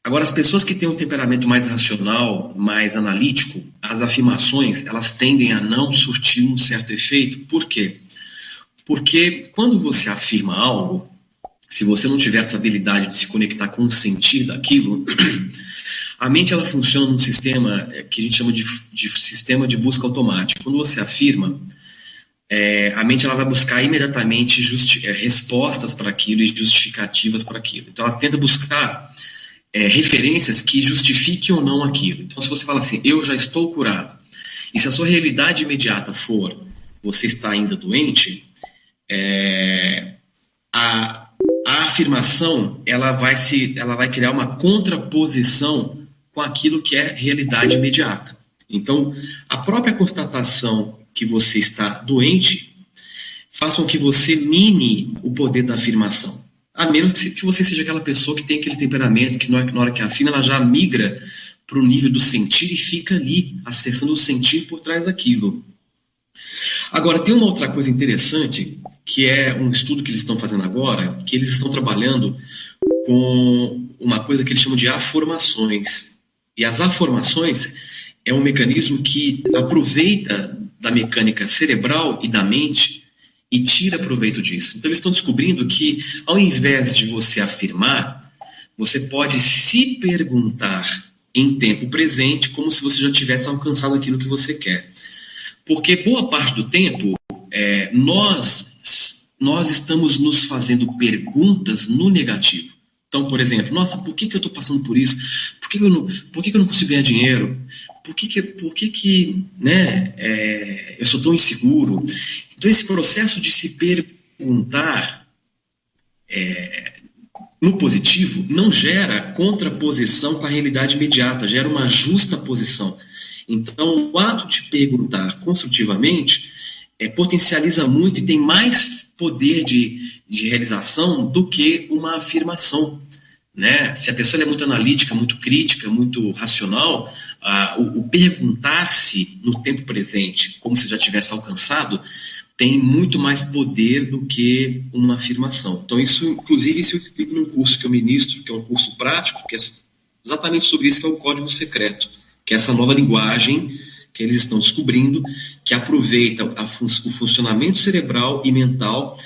Agora, as pessoas que têm um temperamento mais racional, mais analítico, as afirmações, elas tendem a não surtir um certo efeito. Por quê? Porque quando você afirma algo, se você não tiver essa habilidade de se conectar com o sentir daquilo, a mente ela funciona num sistema que a gente chama de sistema de busca automática. Quando você afirma, a mente ela vai buscar imediatamente respostas para aquilo e justificativas para aquilo. Então, ela tenta buscar referências que justifiquem ou não aquilo. Então, se você fala assim, eu já estou curado, e se a sua realidade imediata for, você está ainda doente, a afirmação ela vai criar uma contraposição com aquilo que é realidade imediata. Então, a própria constatação que você está doente faz com que você mine o poder da afirmação. A menos que você seja aquela pessoa que tem aquele temperamento que na hora que afirma, ela já migra para o nível do sentir e fica ali, acessando o sentir por trás daquilo. Agora, tem uma outra coisa interessante, que é um estudo que eles estão fazendo agora, que eles estão trabalhando com uma coisa que eles chamam de afirmações. E as afirmações é um mecanismo que aproveita da mecânica cerebral e da mente e tira proveito disso. Então, eles estão descobrindo que, ao invés de você afirmar, você pode se perguntar em tempo presente como se você já tivesse alcançado aquilo que você quer. Porque boa parte do tempo, nós estamos nos fazendo perguntas no negativo. Então, por exemplo, nossa, por que eu estou passando por isso? Por que eu não consigo ganhar dinheiro? Por que eu sou tão inseguro? Então, esse processo de se perguntar no positivo não gera contraposição com a realidade imediata, gera uma justa posição. Então, o ato de perguntar construtivamente potencializa muito e tem mais poder de realização do que uma afirmação. Né? Se a pessoa é muito analítica, muito crítica, muito racional, o perguntar-se no tempo presente, como se já tivesse alcançado, tem muito mais poder do que uma afirmação. Então, inclusive, isso eu explico num curso que eu ministro, que é um curso prático, que é exatamente sobre isso, que é o código secreto, que é essa nova linguagem que eles estão descobrindo, que aproveita o funcionamento cerebral e mental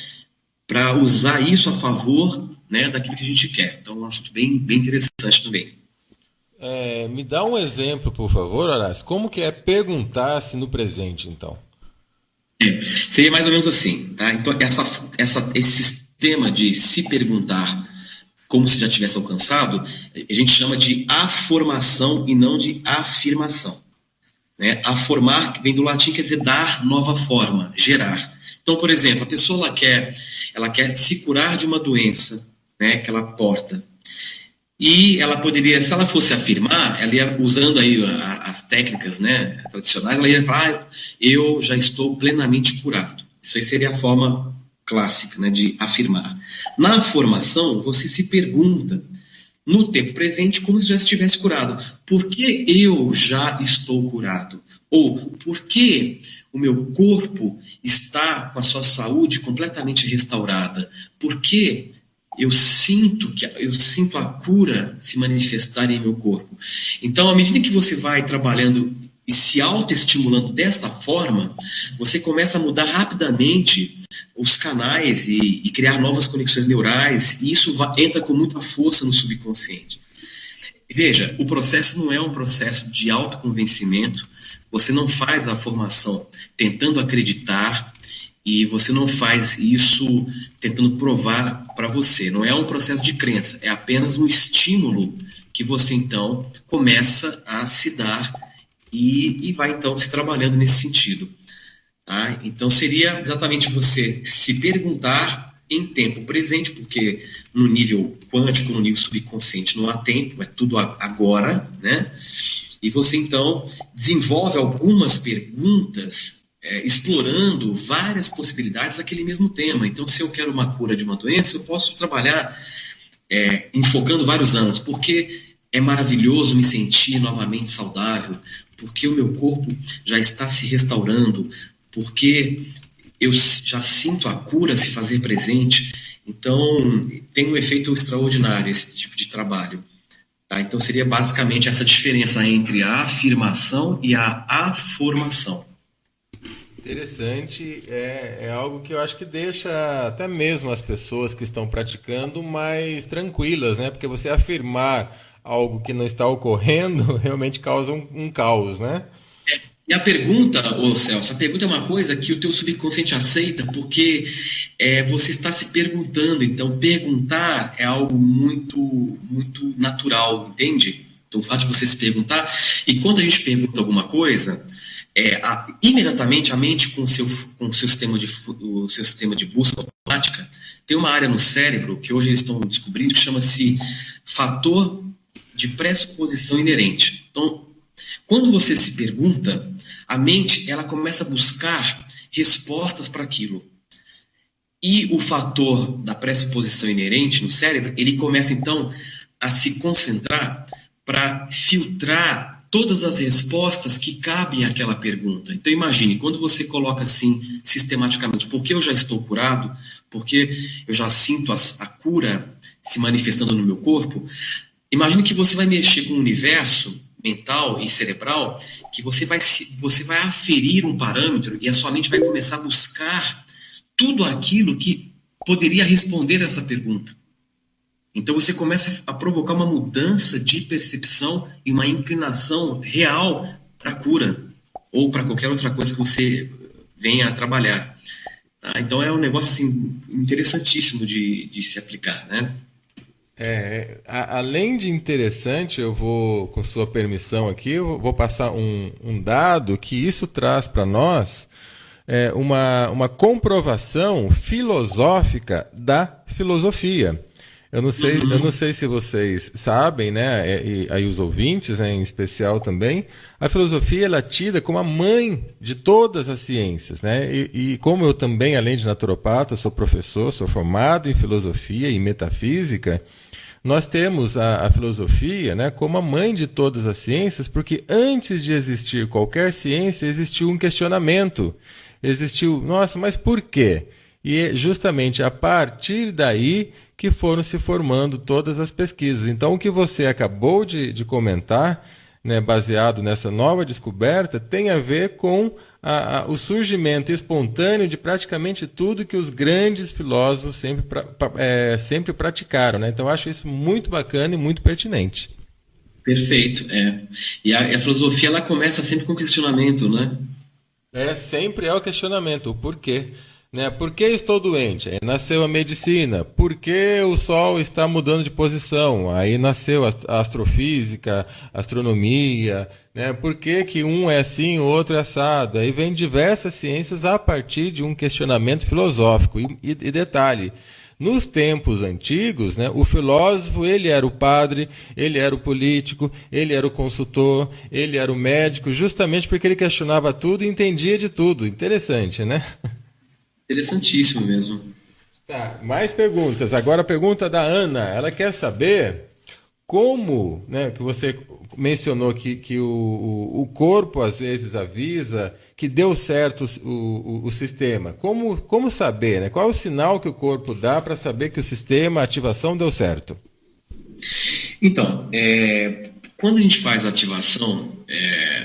para usar isso a favor, né, daquilo que a gente quer. Então, é um assunto bem, bem interessante também. Me dá um exemplo, por favor, Horácio. Como que é perguntar-se no presente, então? Seria mais ou menos assim, tá? Então, esse sistema de se perguntar como se já tivesse alcançado, a gente chama de aformação e não de afirmação. Né? Aformar, que vem do latim, quer dizer dar nova forma, gerar. Então, por exemplo, a pessoa ela quer se curar de uma doença, né, que ela porta. E ela poderia, se ela fosse afirmar, ela ia, usando aí as técnicas, né, tradicionais, ela ia falar, eu já estou plenamente curado. Isso aí seria a forma clássica, né, de afirmar. Na formação, você se pergunta, no tempo presente, como se já estivesse curado. Por que eu já estou curado? Ou por que o meu corpo está com a sua saúde completamente restaurada? Por que eu sinto a cura se manifestar em meu corpo? Então, à medida que você vai trabalhando e se autoestimulando desta forma, você começa a mudar rapidamente os canais e criar novas conexões neurais, e isso entra com muita força no subconsciente. Veja, o processo não é um processo de autoconvencimento, você não faz a formação tentando acreditar, e você não faz isso tentando provar para você. Não é um processo de crença, é apenas um estímulo que você, então, começa a se dar e vai, então, se trabalhando nesse sentido. Tá? Então, seria exatamente você se perguntar em tempo presente, porque no nível quântico, no nível subconsciente, não há tempo, é tudo agora, né? E você, então, desenvolve algumas perguntas explorando várias possibilidades daquele mesmo tema. Então, se eu quero uma cura de uma doença, eu posso trabalhar enfocando vários anos, porque é maravilhoso me sentir novamente saudável, porque o meu corpo já está se restaurando, porque eu já sinto a cura se fazer presente. Então, tem um efeito extraordinário esse tipo de trabalho. Tá? Então, seria basicamente essa diferença entre a afirmação e a afirmação. Interessante, é algo que eu acho que deixa até mesmo as pessoas que estão praticando mais tranquilas, né? Porque você afirmar algo que não está ocorrendo realmente causa um caos, né? E a pergunta, Celso, a pergunta é uma coisa que o teu subconsciente aceita porque você está se perguntando. Então, perguntar é algo muito, muito natural, entende? Então, o fato de você se perguntar, e quando a gente pergunta alguma coisa, imediatamente a mente com o seu sistema de busca automática, tem uma área no cérebro que hoje eles estão descobrindo que chama-se fator de pressuposição inerente. Então, quando você se pergunta, a mente ela começa a buscar respostas para aquilo. E o fator da pressuposição inerente no cérebro, ele começa então a se concentrar para filtrar todas as respostas que cabem àquela pergunta. Então imagine, quando você coloca assim sistematicamente, por que eu já estou curado? Porque eu já sinto a cura se manifestando no meu corpo? Imagine que você vai mexer com o universo mental e cerebral, que você vai aferir um parâmetro e a sua mente vai começar a buscar tudo aquilo que poderia responder essa pergunta. Então você começa a provocar uma mudança de percepção e uma inclinação real para a cura ou para qualquer outra coisa que você venha a trabalhar. Tá? Então é um negócio assim, interessantíssimo de se aplicar, né? Além de interessante, eu vou, com sua permissão aqui, eu vou passar um dado que isso traz para nós uma comprovação filosófica da filosofia. Eu não sei se vocês sabem, né, e aí os ouvintes, né, em especial também, a filosofia ela é tida como a mãe de todas as ciências, né? E como eu também, além de naturopata, sou professor, sou formado em filosofia e metafísica, nós temos a filosofia, né, como a mãe de todas as ciências, porque antes de existir qualquer ciência, existiu um questionamento. Existiu, nossa, mas por quê? E é justamente a partir daí que foram se formando todas as pesquisas. Então, o que você acabou de comentar, né, baseado nessa nova descoberta, tem a ver com o surgimento espontâneo de praticamente tudo que os grandes filósofos sempre praticaram. Né? Então, eu acho isso muito bacana e muito pertinente. Perfeito. E a filosofia ela começa sempre com questionamento, né? Sempre é o questionamento, o porquê. Né? Por que estou doente? Aí nasceu a medicina. Por que o Sol está mudando de posição? Aí nasceu a astrofísica, a astronomia. Né? Por que um é assim, o outro é assado? Aí vem diversas ciências a partir de um questionamento filosófico. E detalhe, Nos tempos antigos, né, o filósofo, ele era o padre, ele era o político, ele era o consultor, ele era o médico, justamente porque ele questionava tudo e entendia de tudo. Interessante, né? Interessantíssimo mesmo. Tá, mais perguntas. Agora a pergunta da Ana. Ela quer saber como, né, que você mencionou que o corpo às vezes avisa que deu certo o sistema. Como saber, né? Qual é o sinal que o corpo dá para saber que o sistema, a ativação deu certo? Então, quando a gente faz a ativação,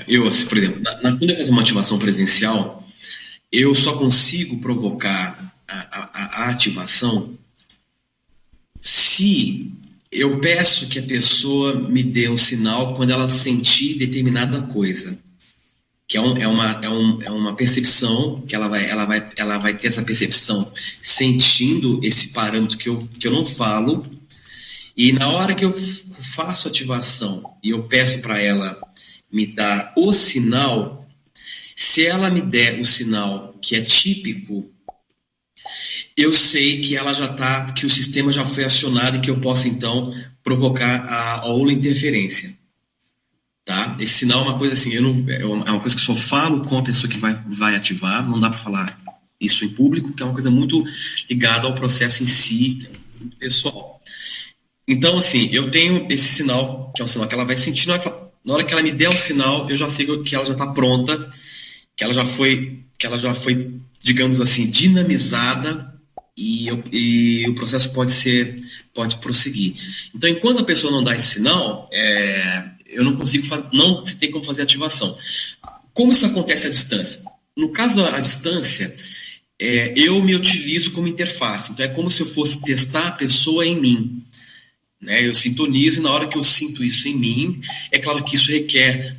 eu, assim, por exemplo, quando eu faço uma ativação presencial, eu só consigo provocar a ativação se eu peço que a pessoa me dê um sinal quando ela sentir determinada coisa, que é uma percepção, que ela vai ter essa percepção sentindo esse parâmetro que eu não falo, e na hora que eu faço a ativação e eu peço para ela me dar o sinal, se ela me der o sinal que é típico, eu sei que que o sistema já foi acionado e que eu posso então provocar a holointerferência, tá? Esse sinal é uma coisa assim, é uma coisa que eu só falo com a pessoa que vai ativar, não dá para falar isso em público, que é uma coisa muito ligada ao processo em si, muito pessoal. Então, assim, eu tenho esse sinal, que é um sinal que ela vai sentir, na hora que ela me der o sinal, eu já sei que ela já está pronta, que ela já foi, digamos assim, dinamizada, e o processo pode prosseguir. Então, enquanto a pessoa não dá esse sinal, eu não consigo não se tem como fazer ativação. Como isso acontece à distância? No caso, à distância, eu me utilizo como interface. Então, é como se eu fosse testar a pessoa em mim. Né? Eu sintonizo, e na hora que eu sinto isso em mim, é claro que isso requer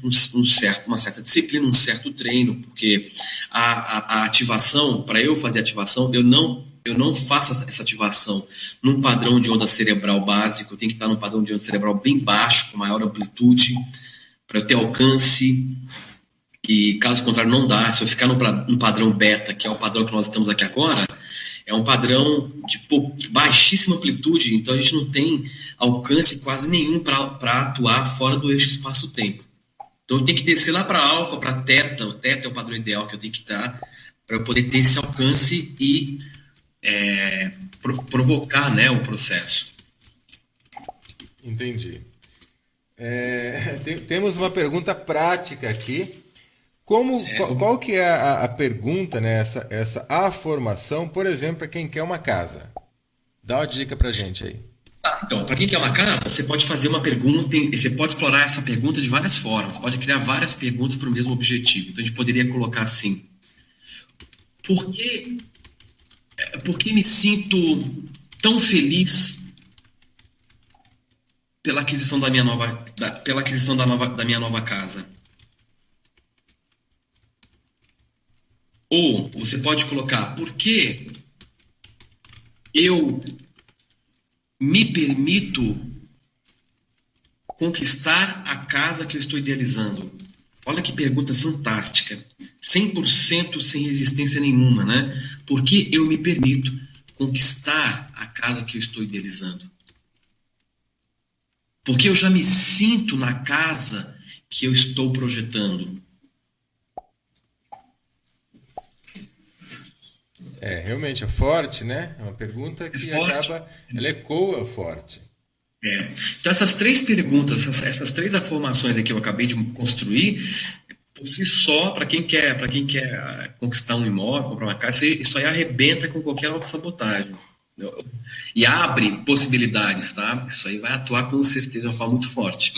uma certa disciplina, um certo treino, porque a ativação, para eu fazer ativação, eu não faço essa ativação num padrão de onda cerebral básico, eu tenho que estar num padrão de onda cerebral bem baixo, com maior amplitude, para eu ter alcance, e caso contrário não dá. Se eu ficar no padrão beta, que é o padrão que nós estamos aqui agora, é um padrão de baixíssima amplitude, então a gente não tem alcance quase nenhum para atuar fora do eixo espaço-tempo. Então eu tenho que descer lá para alfa, para teta. O teta é o padrão ideal que eu tenho que estar para eu poder ter esse alcance e provocar, né, o processo. Entendi. Temos uma pergunta prática aqui. Qual que é a pergunta, né, essa afirmação, por exemplo, para quem quer uma casa? Dá uma dica para a gente aí. Então, para quem quer uma casa, você pode fazer uma pergunta, você pode explorar essa pergunta de várias formas, pode criar várias perguntas para o mesmo objetivo. Então, a gente poderia colocar assim: por que me sinto tão feliz pela aquisição da minha nova casa? Ou você pode colocar: por que eu me permito conquistar a casa que eu estou idealizando? Olha que pergunta fantástica, 100% sem resistência nenhuma, né? Por que eu me permito conquistar a casa que eu estou idealizando? Porque eu já me sinto na casa que eu estou projetando. Realmente é forte, né? É uma pergunta que ela ecoa forte. Então essas três perguntas, essas três afirmações aqui que eu acabei de construir, por si só, para quem quer conquistar um imóvel, comprar uma casa, isso aí arrebenta com qualquer autossabotagem. E abre possibilidades, tá? Isso aí vai atuar com certeza de uma forma muito forte.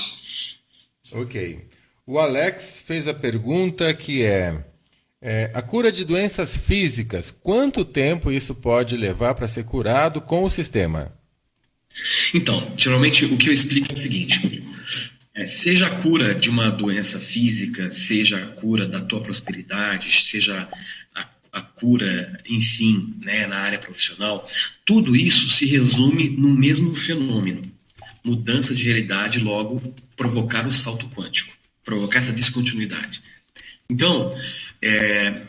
Ok. O Alex fez a pergunta que a cura de doenças físicas, quanto tempo isso pode levar para ser curado com o sistema? Então, geralmente o que eu explico é o seguinte: seja a cura de uma doença física, seja a cura da tua prosperidade, seja a cura, enfim, né, na área profissional, tudo isso se resume no mesmo fenômeno: mudança de realidade, logo provocar o salto quântico, provocar essa descontinuidade. Então,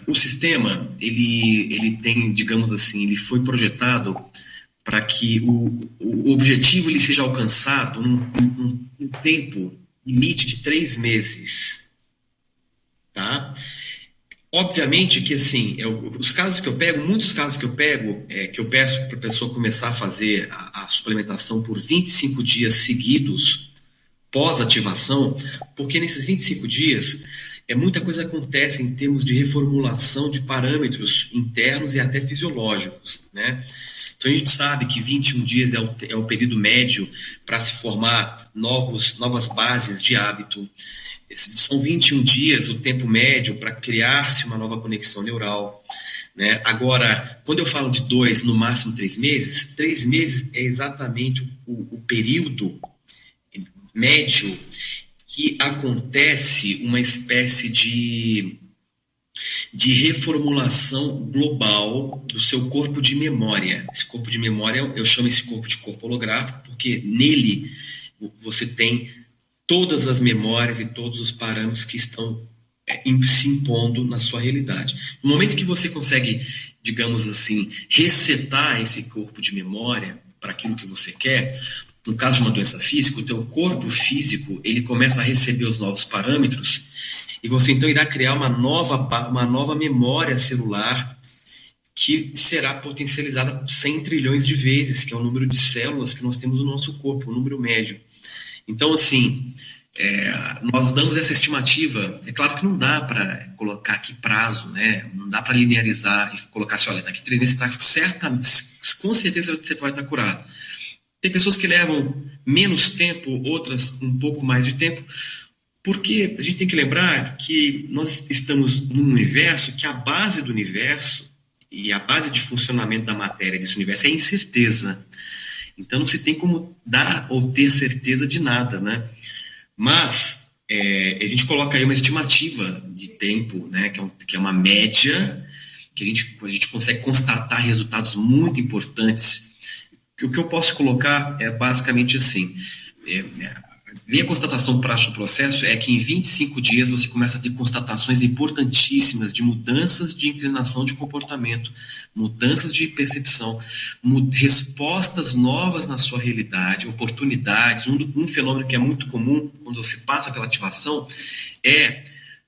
o sistema, ele tem, digamos assim, ele foi projetado para que o objetivo ele seja alcançado num tempo limite de 3 meses, tá? Obviamente que, assim, os casos que eu pego, muitos casos que eu pego, que eu peço para a pessoa começar a fazer a suplementação por 25 dias seguidos, pós-ativação, porque nesses 25 dias, muita coisa acontece em termos de reformulação de parâmetros internos e até fisiológicos, né? Então a gente sabe que 21 dias é o período médio para se formar novas bases de hábito. São 21 dias o tempo médio para criar-se uma nova conexão neural, né? Agora, quando eu falo de 2, no máximo 3 meses, 3 meses é exatamente o período médio que acontece uma espécie de reformulação global do seu corpo de memória. Esse corpo de memória, eu chamo esse corpo de corpo holográfico, porque nele você tem todas as memórias e todos os parâmetros que estão se impondo na sua realidade. No momento que você consegue, digamos assim, resetar esse corpo de memória para aquilo que você quer, no caso de uma doença física, o teu corpo físico ele começa a receber os novos parâmetros e você então irá criar uma nova memória celular que será potencializada por 100 trilhões de vezes, que é o número de células que nós temos no nosso corpo, o número médio. Então, assim, nós damos essa estimativa. É claro que não dá para colocar aqui prazo, né? Não dá para linearizar e colocar assim, olha, daqui 3 meses você está certamente, com certeza você vai estar curado. Tem pessoas que levam menos tempo, outras um pouco mais de tempo, porque a gente tem que lembrar que nós estamos num universo que a base do universo e a base de funcionamento da matéria desse universo é incerteza. Então não se tem como dar ou ter certeza de nada, né? Mas a gente coloca aí uma estimativa de tempo, né? Que é uma média, que a gente consegue constatar resultados muito importantes. O que eu posso colocar é basicamente assim, minha constatação prática do processo é que em 25 dias você começa a ter constatações importantíssimas de mudanças de inclinação de comportamento, mudanças de percepção, respostas novas na sua realidade, oportunidades. Um fenômeno que é muito comum quando você passa pela ativação é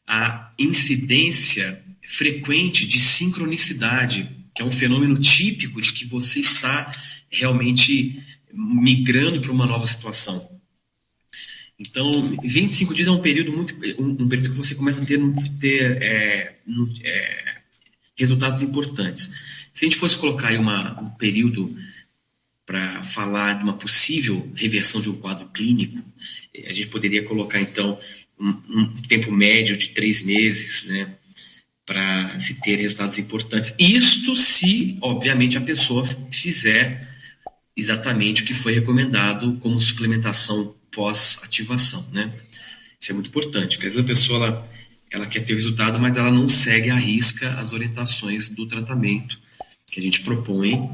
a incidência frequente de sincronicidade, que é um fenômeno típico de que você está realmente migrando para uma nova situação. Então, 25 dias é um período um período que você começa a ter resultados importantes. Se a gente fosse colocar aí um período para falar de uma possível reversão de um quadro clínico, a gente poderia colocar, então, um tempo médio de 3 meses, né, para se ter resultados importantes. Isto se, obviamente, a pessoa fizer exatamente o que foi recomendado como suplementação pós-ativação, né? Isso é muito importante, porque às vezes a pessoa ela quer ter o resultado, mas ela não segue à risca as orientações do tratamento que a gente propõe,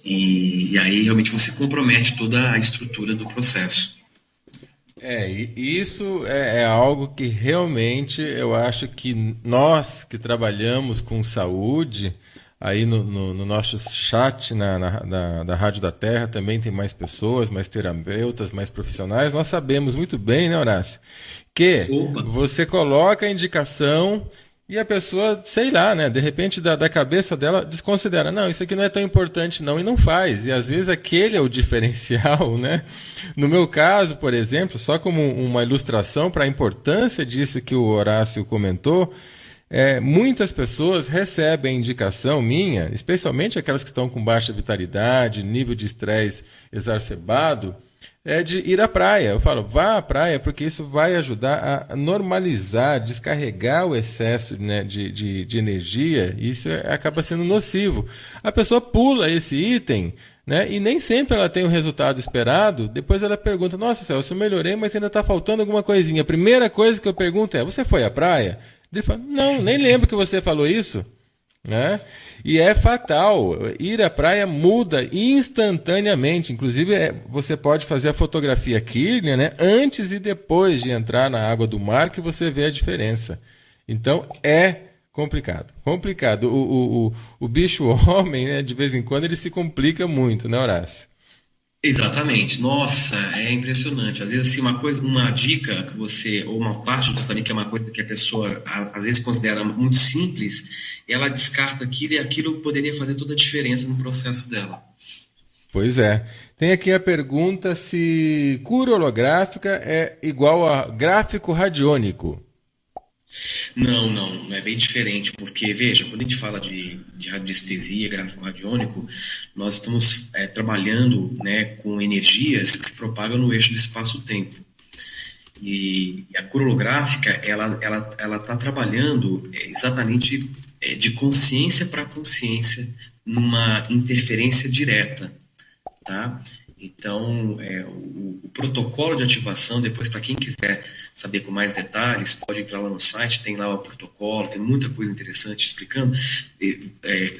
e aí realmente você compromete toda a estrutura do processo. Isso é algo que realmente eu acho que nós que trabalhamos com saúde, aí no nosso chat da Rádio da Terra também tem mais pessoas, mais terapeutas, mais profissionais. Nós sabemos muito bem, né, Horácio, que você coloca a indicação e a pessoa, sei lá, né, de repente da cabeça dela desconsidera. Não, isso aqui não é tão importante não, e não faz. E às vezes aquele é o diferencial, né? No meu caso, por exemplo, só como uma ilustração para a importância disso que o Horácio comentou, muitas pessoas recebem indicação minha, especialmente aquelas que estão com baixa vitalidade, nível de estresse exacerbado, de ir à praia. Eu falo, vá à praia, porque isso vai ajudar a normalizar, descarregar o excesso, né, de energia, e isso acaba sendo nocivo. A pessoa pula esse item, né, e nem sempre ela tem o resultado esperado. Depois ela pergunta, nossa, Celso, eu melhorei, mas ainda está faltando alguma coisinha. A primeira coisa que eu pergunto é, você foi à praia? Ele fala, não, nem lembro que você falou isso, né? E é fatal. Ir à praia muda instantaneamente. Inclusive, você pode fazer a fotografia Kirlian, né, antes e depois de entrar na água do mar, que você vê a diferença. Então, é Complicado, complicado. O bicho homem, né, de vez em quando ele se complica muito, né, Horácio? Exatamente. Nossa, é impressionante. Às vezes, assim, uma dica que você, ou uma parte do tratamento que é uma coisa que a pessoa às vezes considera muito simples, ela descarta aquilo e aquilo poderia fazer toda a diferença no processo dela. Pois é. Tem aqui a pergunta se cura holográfica é igual a gráfico radiônico. Não, não é bem diferente, porque, veja, quando a gente fala de radiestesia, gráfico radiônico, nós estamos trabalhando, né, com energias que se propagam no eixo do espaço-tempo. E a cura holográfica, ela está trabalhando exatamente de consciência para consciência, numa interferência direta, tá? Então, o protocolo de ativação, depois, para quem quiser saber com mais detalhes, pode entrar lá no site, tem lá o protocolo, tem muita coisa interessante explicando.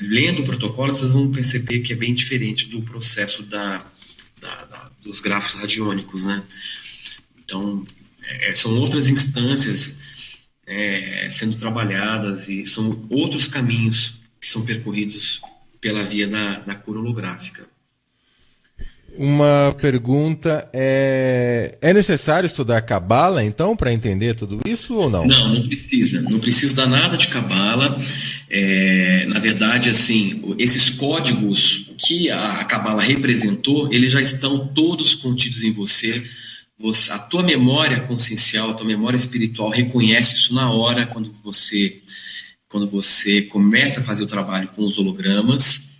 Lendo o protocolo, vocês vão perceber que é bem diferente do processo dos gráficos radiônicos, né? Então, são outras instâncias sendo trabalhadas e são outros caminhos que são percorridos pela via da cura holográfica. Uma pergunta é necessário estudar Cabala, então, para entender tudo isso ou não? Não, não precisa. Não precisa dar nada de Cabala. Na verdade, assim, esses códigos que a Cabala representou, eles já estão todos contidos em você. A tua memória consciencial, a tua memória espiritual reconhece isso na hora quando você começa a fazer o trabalho com os hologramas.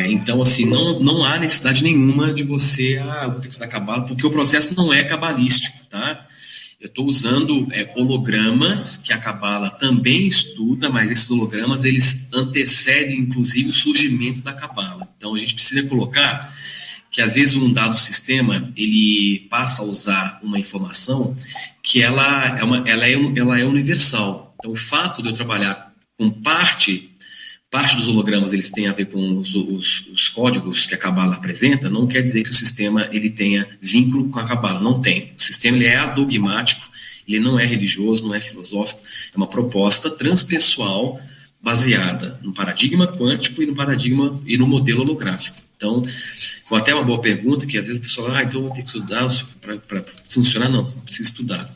Então, assim, não há necessidade nenhuma de você, eu vou ter que estudar Cabala, porque o processo não é cabalístico, tá? Eu estou usando hologramas, que a Cabala também estuda, mas esses hologramas, eles antecedem, inclusive, o surgimento da Cabala. Então, a gente precisa colocar que, às vezes, um dado sistema, ele passa a usar uma informação que ela é universal. Então, o fato de eu trabalhar com parte dos hologramas eles têm a ver com os códigos que a Cabala apresenta, não quer dizer que o sistema ele tenha vínculo com a Cabala, não tem. O sistema ele é adogmático, ele não é religioso, não é filosófico, é uma proposta transpessoal baseada no paradigma quântico e no modelo holográfico. Então, foi até uma boa pergunta, que às vezes a pessoa fala, então eu vou ter que estudar para funcionar. Não, você não precisa estudar.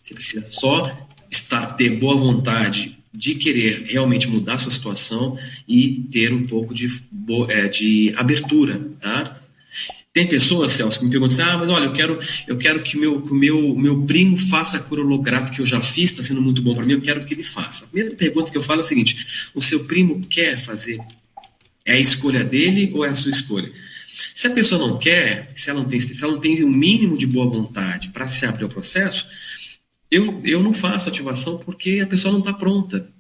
Você precisa só ter boa vontade de querer realmente mudar a sua situação e ter um pouco de abertura, tá? Tem pessoas, Celso, que me perguntam assim, mas olha, eu quero que o meu primo faça a cura holográfica que eu já fiz, está sendo muito bom para mim, eu quero que ele faça. A primeira pergunta que eu falo é o seguinte, o seu primo quer fazer? É a escolha dele ou é a sua escolha? Se a pessoa não quer, se ela não tem o mínimo de boa vontade para se abrir ao processo, eu não faço ativação porque a pessoa não está pronta.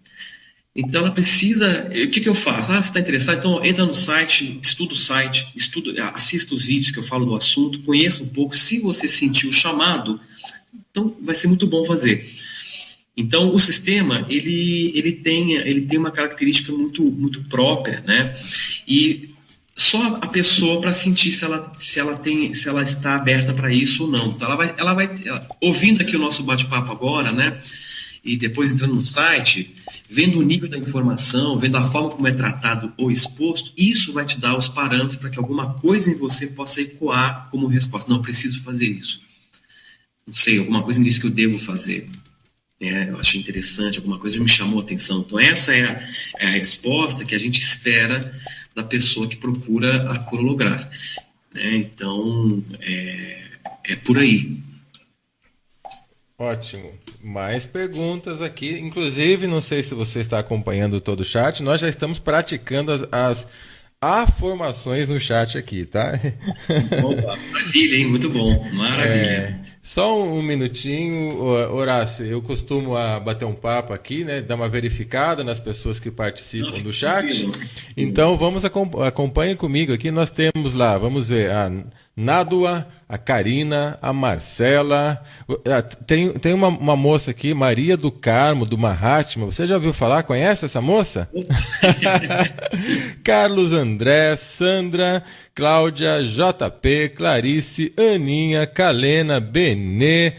Então ela precisa... O que eu faço? Você está interessado? Então entra no site, estuda o site, assista os vídeos que eu falo do assunto, conheça um pouco. Se você sentir o chamado, então vai ser muito bom fazer. Então o sistema ele tem uma característica muito, muito própria, né? E só a pessoa para sentir se ela está aberta para isso ou não. Então ela vai ouvindo aqui o nosso bate-papo agora, né? E depois entrando no site, vendo o nível da informação, vendo a forma como é tratado ou exposto, isso vai te dar os parâmetros para que alguma coisa em você possa ecoar como resposta. Não, preciso fazer isso. Não sei, alguma coisa me diz que eu devo fazer. Eu achei interessante, alguma coisa me chamou a atenção. Então essa é a resposta que a gente espera da pessoa que procura a cura holográfica. Então, é por aí. Ótimo. Mais perguntas aqui. Inclusive, não sei se você está acompanhando todo o chat, nós já estamos praticando as afirmações no chat aqui, tá? Opa, maravilha, hein? Muito bom. Maravilha. Só um minutinho, Horácio, eu costumo bater um papo aqui, né, dar uma verificada nas pessoas que participam do chat. Então, acompanhem comigo aqui, nós temos lá, vamos ver, a Nádua, a Karina, a Marcela, tem uma moça aqui, Maria do Carmo, do Mahatma, você já ouviu falar? Conhece essa moça? Carlos André, Sandra, Cláudia, JP, Clarice, Aninha, Kalena, Benê,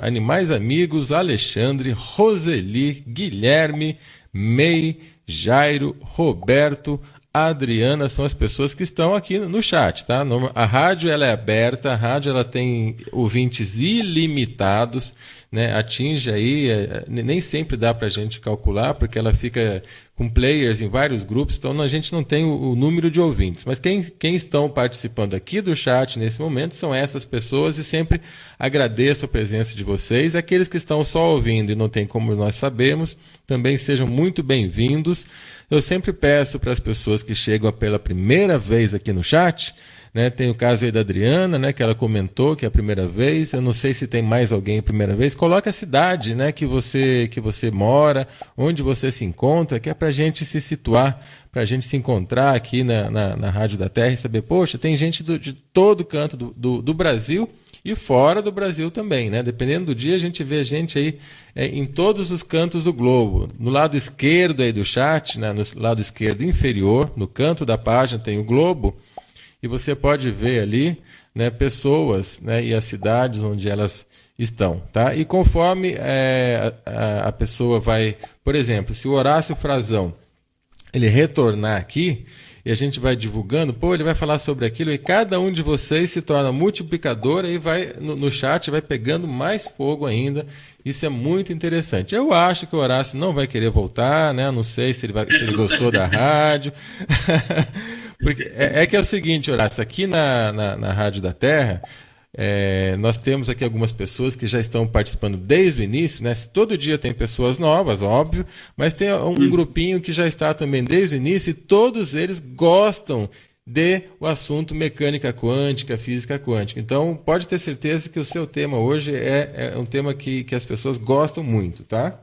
Animais Amigos, Alexandre, Roseli, Guilherme, May, Jairo, Roberto, Adriana, são as pessoas que estão aqui no chat, tá? A rádio ela é aberta, a rádio ela tem ouvintes ilimitados, né? Atinge aí, nem sempre dá para a gente calcular, porque ela fica com players em vários grupos, então a gente não tem o número de ouvintes. Mas quem estão participando aqui do chat nesse momento são essas pessoas, e sempre agradeço a presença de vocês. Aqueles que estão só ouvindo e não tem como nós sabemos, também sejam muito bem-vindos. Eu sempre peço para as pessoas que chegam pela primeira vez aqui no chat, né, tem o caso aí da Adriana, né, que ela comentou que é a primeira vez. Eu não sei se tem mais alguém a primeira vez. Coloque a cidade, né, que você mora, onde você se encontra, que é para a gente se situar, para a gente se encontrar aqui na Rádio da Terra e saber, poxa, tem gente de todo canto do Brasil e fora do Brasil também, né? Dependendo do dia, a gente vê gente aí em todos os cantos do globo. No lado esquerdo aí do chat, né, no lado esquerdo inferior, no canto da página, tem o globo. E você pode ver ali, né, pessoas, né, e as cidades onde elas estão. Tá? E conforme a pessoa vai... Por exemplo, se o Horácio Frazão ele retornar aqui, e a gente vai divulgando, ele vai falar sobre aquilo, e cada um de vocês se torna multiplicador, e vai no chat vai pegando mais fogo ainda. Isso é muito interessante. Eu acho que o Horácio não vai querer voltar, né? Não sei se ele gostou da rádio. Porque que é o seguinte, Horácio, aqui na Rádio da Terra, nós temos aqui algumas pessoas que já estão participando desde o início, né? Todo dia tem pessoas novas, óbvio, mas tem um grupinho que já está também desde o início, e todos eles gostam do assunto mecânica quântica, física quântica. Então, pode ter certeza que o seu tema hoje é um tema que as pessoas gostam muito, tá?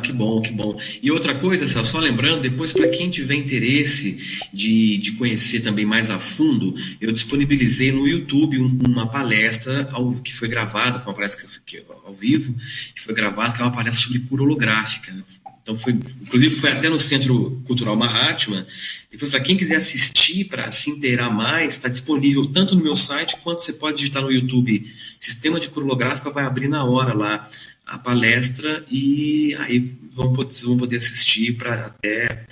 Que bom, que bom. E outra coisa, só lembrando, depois para quem tiver interesse de conhecer também mais a fundo, eu disponibilizei no YouTube uma palestra que foi gravada, foi uma palestra ao vivo, que foi gravada, que é uma palestra sobre cura holográfica. Então, inclusive foi até no Centro Cultural Mahatma. Depois, para quem quiser assistir, para se inteirar mais, está disponível tanto no meu site, quanto você pode digitar no YouTube Sistema de Cura Holográfica, vai abrir na hora lá a palestra, e aí vocês vão poder assistir para até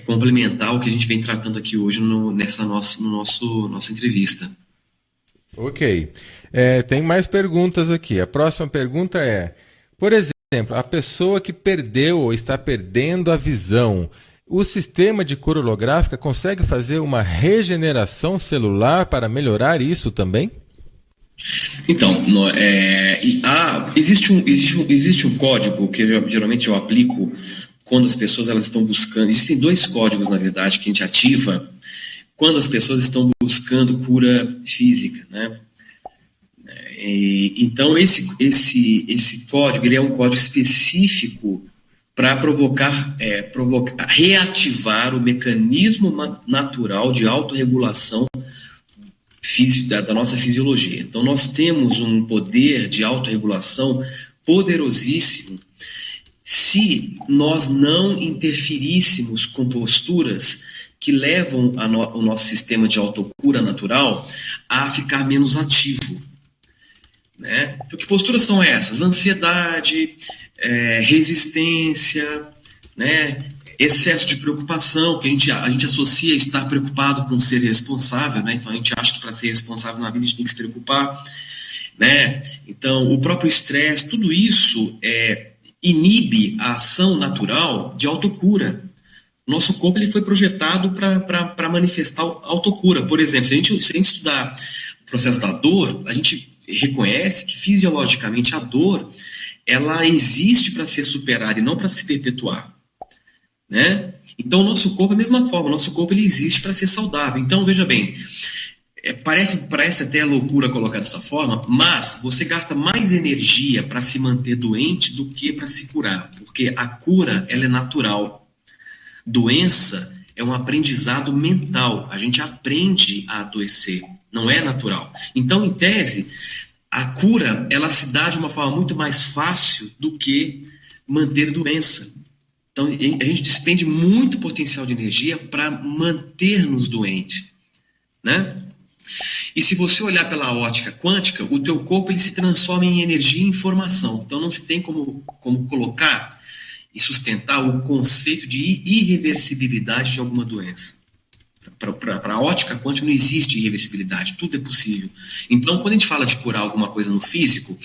complementar o que a gente vem tratando aqui hoje nessa nossa entrevista. Ok. Tem mais perguntas aqui. A próxima pergunta é, por exemplo, a pessoa que perdeu ou está perdendo a visão, o sistema de cura holográfica consegue fazer uma regeneração celular para melhorar isso também? Então, existe um código que geralmente eu aplico quando as pessoas elas estão buscando. Existem dois códigos, na verdade, que a gente ativa quando as pessoas estão buscando cura física, né? Então, esse código ele é um código específico para reativar o mecanismo natural de autorregulação da nossa fisiologia. Então, nós temos um poder de autorregulação poderosíssimo se nós não interferíssemos com posturas que levam o nosso sistema de autocura natural a ficar menos ativo. Né? Então, que posturas são essas? Ansiedade, resistência, né? Excesso de preocupação, que a gente associa a estar preocupado com ser responsável, né? Então a gente acha que para ser responsável na vida a gente tem que se preocupar, né? Então o próprio estresse, tudo isso inibe a ação natural de autocura. Nosso corpo ele foi projetado para manifestar autocura. Por exemplo, se a gente estudar o processo da dor, a gente reconhece que fisiologicamente a dor ela existe para ser superada e não para se perpetuar. Né? Então o nosso corpo é a mesma forma, o nosso corpo ele existe para ser saudável. Então veja bem, parece até loucura colocar dessa forma, mas você gasta mais energia para se manter doente do que para se curar, porque a cura ela é natural. Doença é um aprendizado mental, a gente aprende a adoecer, não é natural. Então, em tese, a cura ela se dá de uma forma muito mais fácil do que manter doença. Então, a gente despende muito potencial de energia para manter-nos doentes, né? E se você olhar pela ótica quântica, o teu corpo ele se transforma em energia e informação. Então não se tem como colocar e sustentar o conceito de irreversibilidade de alguma doença. Para a ótica quântica não existe irreversibilidade, tudo é possível. Então, quando a gente fala de curar alguma coisa no físico,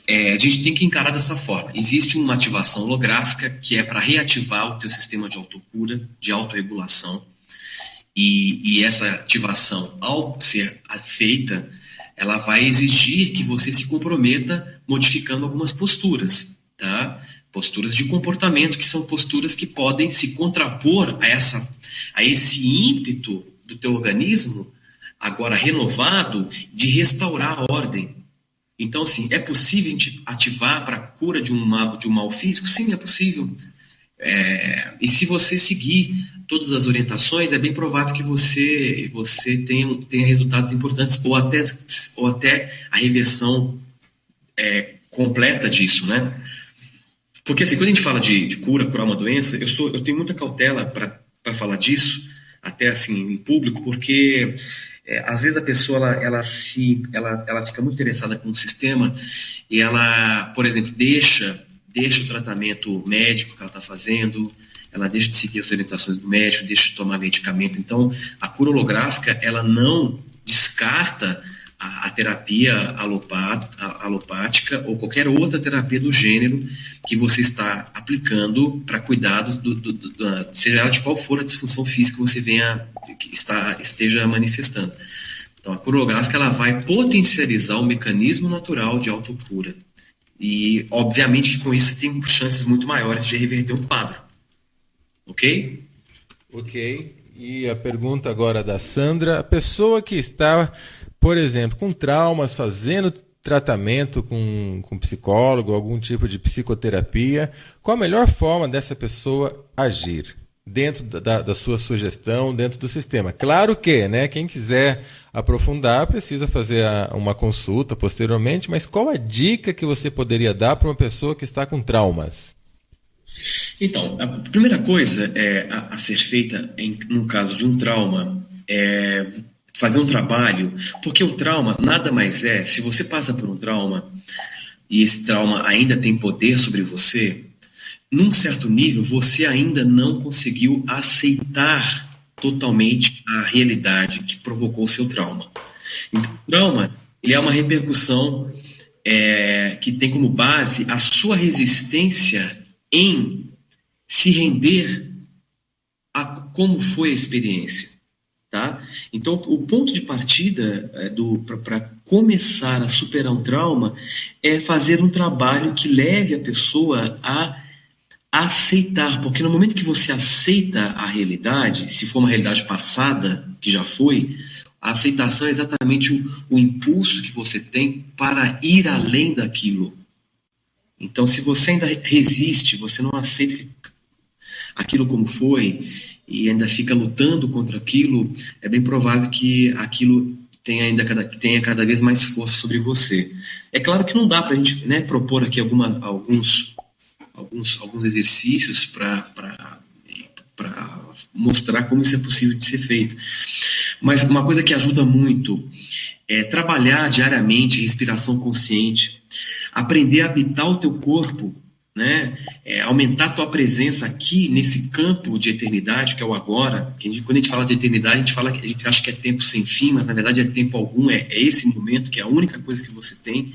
a gente tem que encarar dessa forma. Existe uma ativação holográfica que é para reativar o teu sistema de autocura, de autorregulação, e essa ativação, ao ser feita, ela vai exigir que você se comprometa modificando algumas posturas, tá? Posturas de comportamento, que são posturas que podem se contrapor a esse ímpeto do teu organismo, agora renovado, de restaurar a ordem. Então, assim, é possível a gente ativar para a cura de um mal físico? Sim, é possível. E se você seguir todas as orientações, é bem provável que você tenha resultados importantes, ou até a reversão completa disso, né? Porque assim, quando a gente fala de curar uma doença, eu tenho muita cautela para falar disso, até assim, em público, porque às vezes a pessoa ela fica muito interessada com o sistema e ela, por exemplo, deixa o tratamento médico que ela está fazendo, ela deixa de seguir as orientações do médico, deixa de tomar medicamentos. Então, a cura holográfica, ela não descarta a terapia alopática ou qualquer outra terapia do gênero que você está aplicando para cuidados, seja ela de qual for a disfunção física que você esteja manifestando. Então, a cura holográfica ela vai potencializar o mecanismo natural de autocura. E, obviamente, que com isso você tem chances muito maiores de reverter um quadro. Ok? Ok. E a pergunta agora da Sandra. A pessoa que está, por exemplo, com traumas, fazendo tratamento com psicólogo, algum tipo de psicoterapia, qual a melhor forma dessa pessoa agir dentro da sua sugestão, dentro do sistema? Claro que, né, quem quiser aprofundar precisa fazer uma consulta posteriormente, mas qual a dica que você poderia dar para uma pessoa que está com traumas? Então, a primeira coisa a ser feita no caso de um trauma é fazer um trabalho, porque o trauma nada mais se você passa por um trauma e esse trauma ainda tem poder sobre você, num certo nível você ainda não conseguiu aceitar totalmente a realidade que provocou o seu trauma. Então, o trauma ele é uma repercussão que tem como base a sua resistência em se render a como foi a experiência. Tá? Então, o ponto de partida para começar a superar um trauma é fazer um trabalho que leve a pessoa a aceitar, porque no momento que você aceita a realidade, se for uma realidade passada, que já foi, a aceitação é exatamente o impulso que você tem para ir além daquilo. Então, se você ainda resiste, você não aceita aquilo como foi e ainda fica lutando contra aquilo, é bem provável que aquilo tenha cada vez mais força sobre você. É claro que não dá para a gente, né, propor aqui alguns exercícios para mostrar como isso é possível de ser feito. Mas uma coisa que ajuda muito é trabalhar diariamente respiração consciente, aprender a habitar o teu corpo, né? Aumentar a tua presença aqui nesse campo de eternidade que é o agora. Quando a gente fala de eternidade, a gente acha que é tempo sem fim, mas na verdade é tempo algum, é esse momento que é a única coisa que você tem,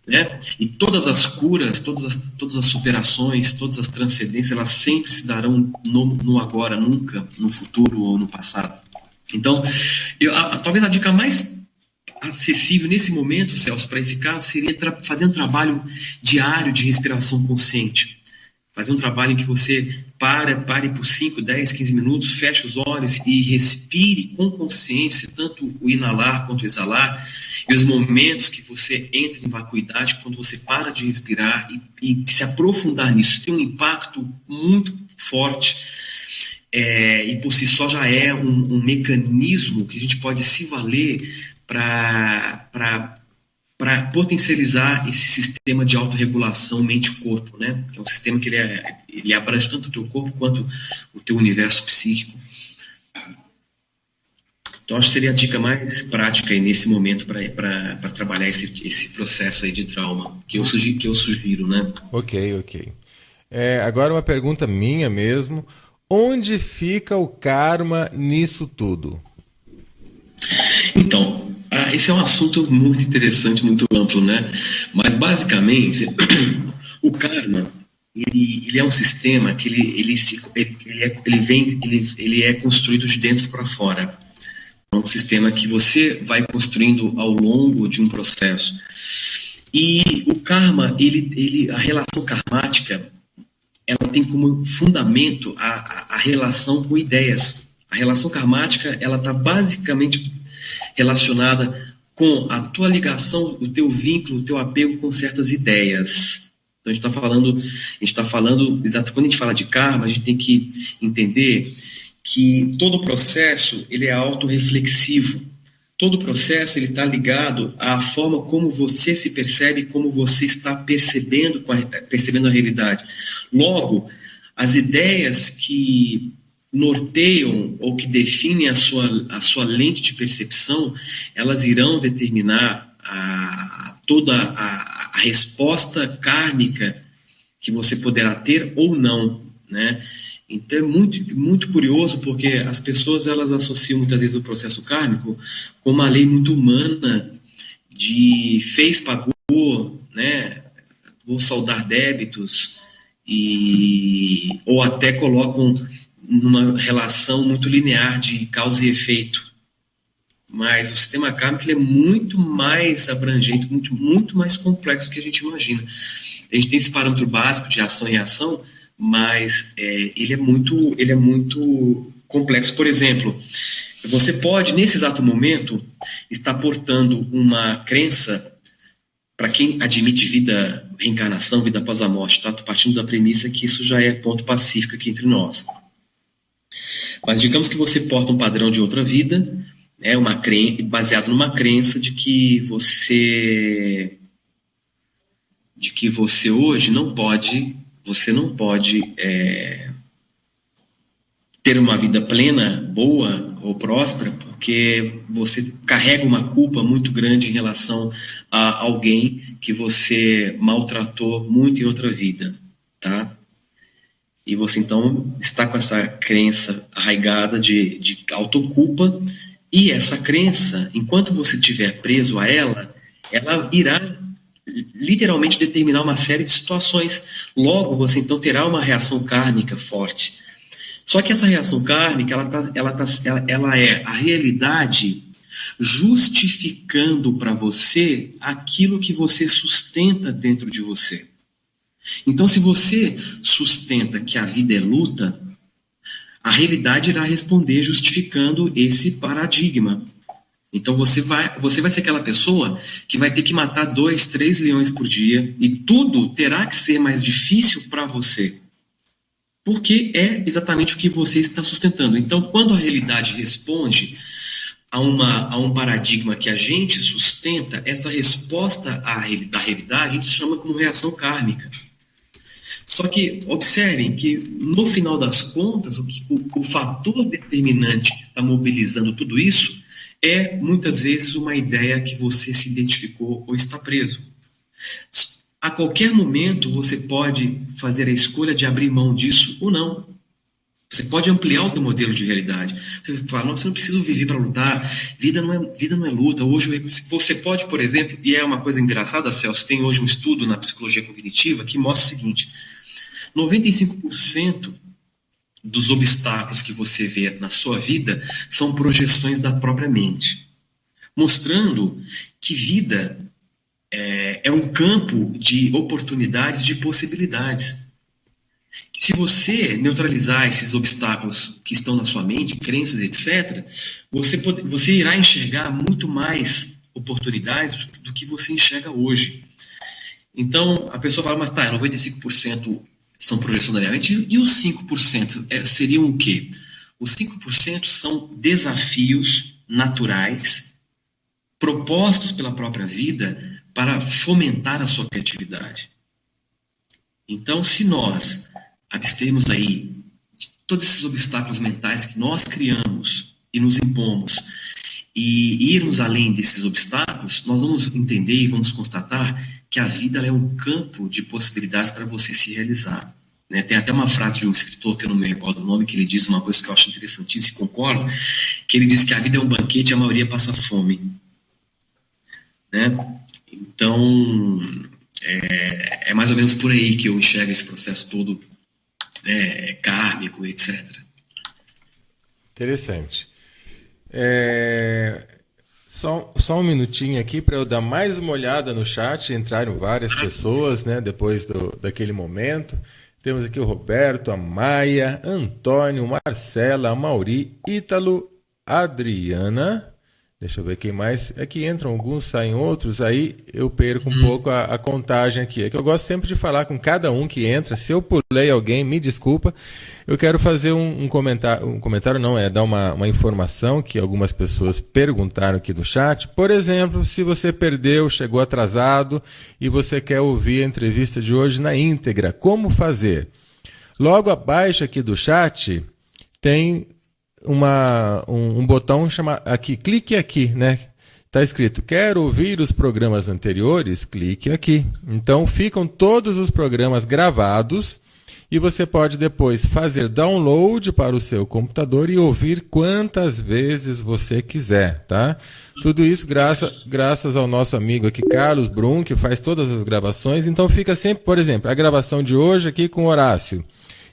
né? E todas as curas, todas as superações, todas as transcendências, elas sempre se darão no agora, nunca no futuro ou no passado. Então, talvez a dica mais acessível nesse momento, Celso, para esse caso, seria fazer um trabalho diário de respiração consciente. Fazer um trabalho em que você pare por 5, 10, 15 minutos, feche os olhos e respire com consciência, tanto o inalar quanto o exalar, e os momentos que você entra em vacuidade, quando você para de respirar e se aprofundar nisso, tem um impacto muito forte, e por si só já é um mecanismo que a gente pode se valer para potencializar esse sistema de autorregulação mente-corpo, né? Que é um sistema que ele abrange tanto o teu corpo quanto o teu universo psíquico. Então, acho que seria a dica mais prática aí nesse momento para trabalhar esse processo aí de trauma, que eu sugiro, né? Ok. Agora uma pergunta minha mesmo. Onde fica o karma nisso tudo? Então, esse é um assunto muito interessante, muito amplo, né? Mas, basicamente, o karma, ele é um sistema que ele é construído de dentro para fora. É um sistema que você vai construindo ao longo de um processo. E o karma, a relação karmática, ela tem como fundamento a relação com ideias. A relação karmática, ela está basicamente relacionada com a tua ligação, o teu vínculo, o teu apego com certas ideias. Então, a gente está falando, exato, quando a gente fala de karma, a gente tem que entender que todo o processo ele é autorreflexivo. Todo o processo ele está ligado à forma como você se percebe, como você está percebendo a realidade. Logo, as ideias que norteiam ou que definem a sua lente de percepção, elas irão determinar toda a resposta kármica que você poderá ter ou não, né? Então é muito, muito curioso, porque as pessoas elas associam muitas vezes o processo kármico com uma lei muito humana de fez, pagou, né? Vou saldar débitos, ou até colocam numa relação muito linear de causa e efeito. Mas o sistema kármico ele é muito mais abrangente, muito mais complexo do que a gente imagina. A gente tem esse parâmetro básico de ação e reação, mas ele é muito complexo. Por exemplo, você pode, nesse exato momento, estar portando uma crença, para quem admite vida, reencarnação, vida após a morte, tá? Tô partindo da premissa que isso já é ponto pacífico aqui entre nós. Mas digamos que você porta um padrão de outra vida, né, baseado numa crença de que você hoje não pode ter uma vida plena, boa ou próspera, porque você carrega uma culpa muito grande em relação a alguém que você maltratou muito em outra vida, tá? E você então está com essa crença arraigada de autoculpa, e essa crença, enquanto você estiver preso a ela irá literalmente determinar uma série de situações. Logo, você então terá uma reação kármica forte. Só que essa reação kármica, ela é a realidade justificando para você aquilo que você sustenta dentro de você. Então, se você sustenta que a vida é luta, a realidade irá responder justificando esse paradigma. Então você vai ser aquela pessoa que vai ter que matar 2, 3 leões por dia, e tudo terá que ser mais difícil para você, porque é exatamente o que você está sustentando. Então, quando a realidade responde a um paradigma que a gente sustenta, essa resposta da realidade a gente chama como reação kármica. Só que observem que, no final das contas, o fator determinante que está mobilizando tudo isso é, muitas vezes, uma ideia que você se identificou ou está preso. A qualquer momento, você pode fazer a escolha de abrir mão disso ou não. Você pode ampliar o seu modelo de realidade. Você fala, não, você não precisa viver para lutar, vida não é luta. Hoje você pode, por exemplo, e é uma coisa engraçada, Celso, tem hoje um estudo na psicologia cognitiva que mostra o seguinte: 95% dos obstáculos que você vê na sua vida são projeções da própria mente, mostrando que vida é um campo de oportunidades, de possibilidades. Se você neutralizar esses obstáculos que estão na sua mente, crenças, etc., você irá enxergar muito mais oportunidades do que você enxerga hoje. Então, a pessoa fala, mas tá, 95% são projeção da minha mente, e os 5% seriam o quê? Os 5% são desafios naturais propostos pela própria vida para fomentar a sua criatividade. Então, se nós abstermos aí de todos esses obstáculos mentais que nós criamos e nos impomos, e irmos além desses obstáculos, nós vamos entender e vamos constatar que a vida ela é um campo de possibilidades para você se realizar. Né? Tem até uma frase de um escritor, que eu não me recordo o nome, que ele diz uma coisa que eu acho interessantíssima e concordo, que ele diz que a vida é um banquete e a maioria passa fome. Né? Então, é mais ou menos por aí que eu enxergo esse processo todo kármico, etc. Interessante. Só um minutinho aqui para eu dar mais uma olhada no chat. Entraram várias pessoas, né, depois daquele momento. Temos aqui o Roberto, a Maia, Antônio, Marcela, a Mauri, Ítalo, Adriana. Deixa eu ver quem mais. É que entram alguns, saem outros, aí eu perco um pouco a contagem aqui. É que eu gosto sempre de falar com cada um que entra. Se eu pulei alguém, me desculpa. Eu quero fazer um comentário. Um comentário não, dar uma informação que algumas pessoas perguntaram aqui no chat. Por exemplo, se você perdeu, chegou atrasado e você quer ouvir a entrevista de hoje na íntegra, como fazer? Logo abaixo aqui do chat tem um botão chama aqui, clique aqui, né? Está escrito, quer ouvir os programas anteriores? Clique aqui. Então ficam todos os programas gravados e você pode depois fazer download para o seu computador e ouvir quantas vezes você quiser, tá? Tudo isso graças ao nosso amigo aqui, Carlos Brum, que faz todas as gravações. Então fica sempre, por exemplo, a gravação de hoje aqui com o Horácio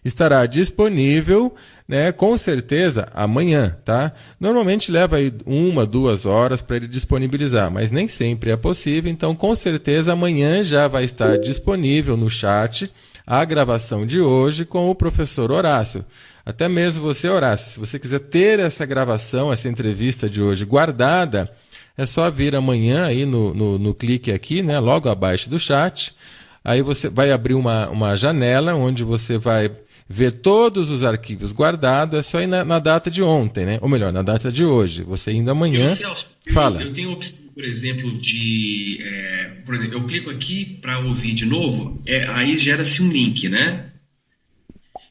estará disponível, né, com certeza amanhã, tá? Normalmente leva aí 1, 2 horas para ele disponibilizar, mas nem sempre é possível, então com certeza amanhã já vai estar disponível no chat a gravação de hoje com o professor Horácio. Até mesmo você, Horácio, se você quiser ter essa gravação, essa entrevista de hoje guardada, é só vir amanhã aí no clique aqui, né, logo abaixo do chat. Aí você vai abrir uma janela onde você vai ver todos os arquivos guardados, é só ir na data de ontem, né? Ou melhor, na data de hoje. Você indo amanhã, fala. Eu tenho a opção, por exemplo, por exemplo, eu clico aqui para ouvir de novo, aí gera-se um link, né?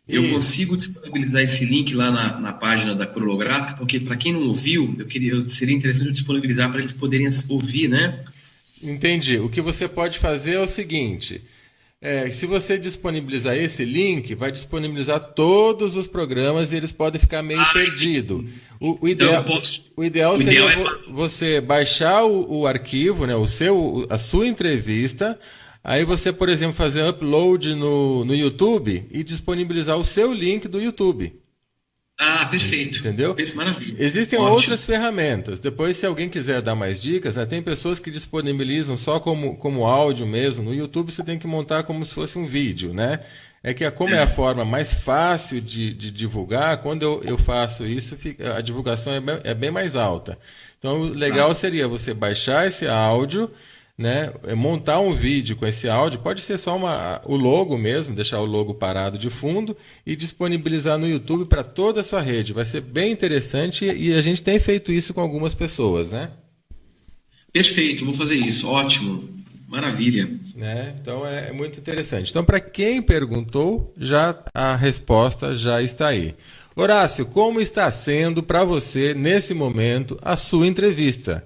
Eu consigo disponibilizar esse link lá na página da Coreográfica, porque para quem não ouviu, seria interessante eu disponibilizar para eles poderem ouvir, né? Entendi. O que você pode fazer é o seguinte... se você disponibilizar esse link, vai disponibilizar todos os programas e eles podem ficar meio perdidos. O ideal seria você baixar o arquivo, né, a sua entrevista, aí você, por exemplo, fazer upload no YouTube e disponibilizar o seu link do YouTube. Ah, perfeito. Entendeu? Maravilha. Existem Ótimo. outras ferramentas. Depois, se alguém quiser dar mais dicas, né, tem pessoas que disponibilizam só como áudio mesmo. No YouTube você tem que montar como se fosse um vídeo, né? Como é a forma mais fácil de divulgar, quando eu faço isso, a divulgação é bem mais alta. Então, o legal seria você baixar esse áudio, né, montar um vídeo com esse áudio, pode ser só o logo mesmo, deixar o logo parado de fundo e disponibilizar no YouTube para toda a sua rede. Vai ser bem interessante e a gente tem feito isso com algumas pessoas, né? Perfeito, vou fazer isso. Ótimo, maravilha. Né? Então é muito interessante. Então, para quem perguntou, a resposta já está aí. Horácio, como está sendo para você, nesse momento, a sua entrevista?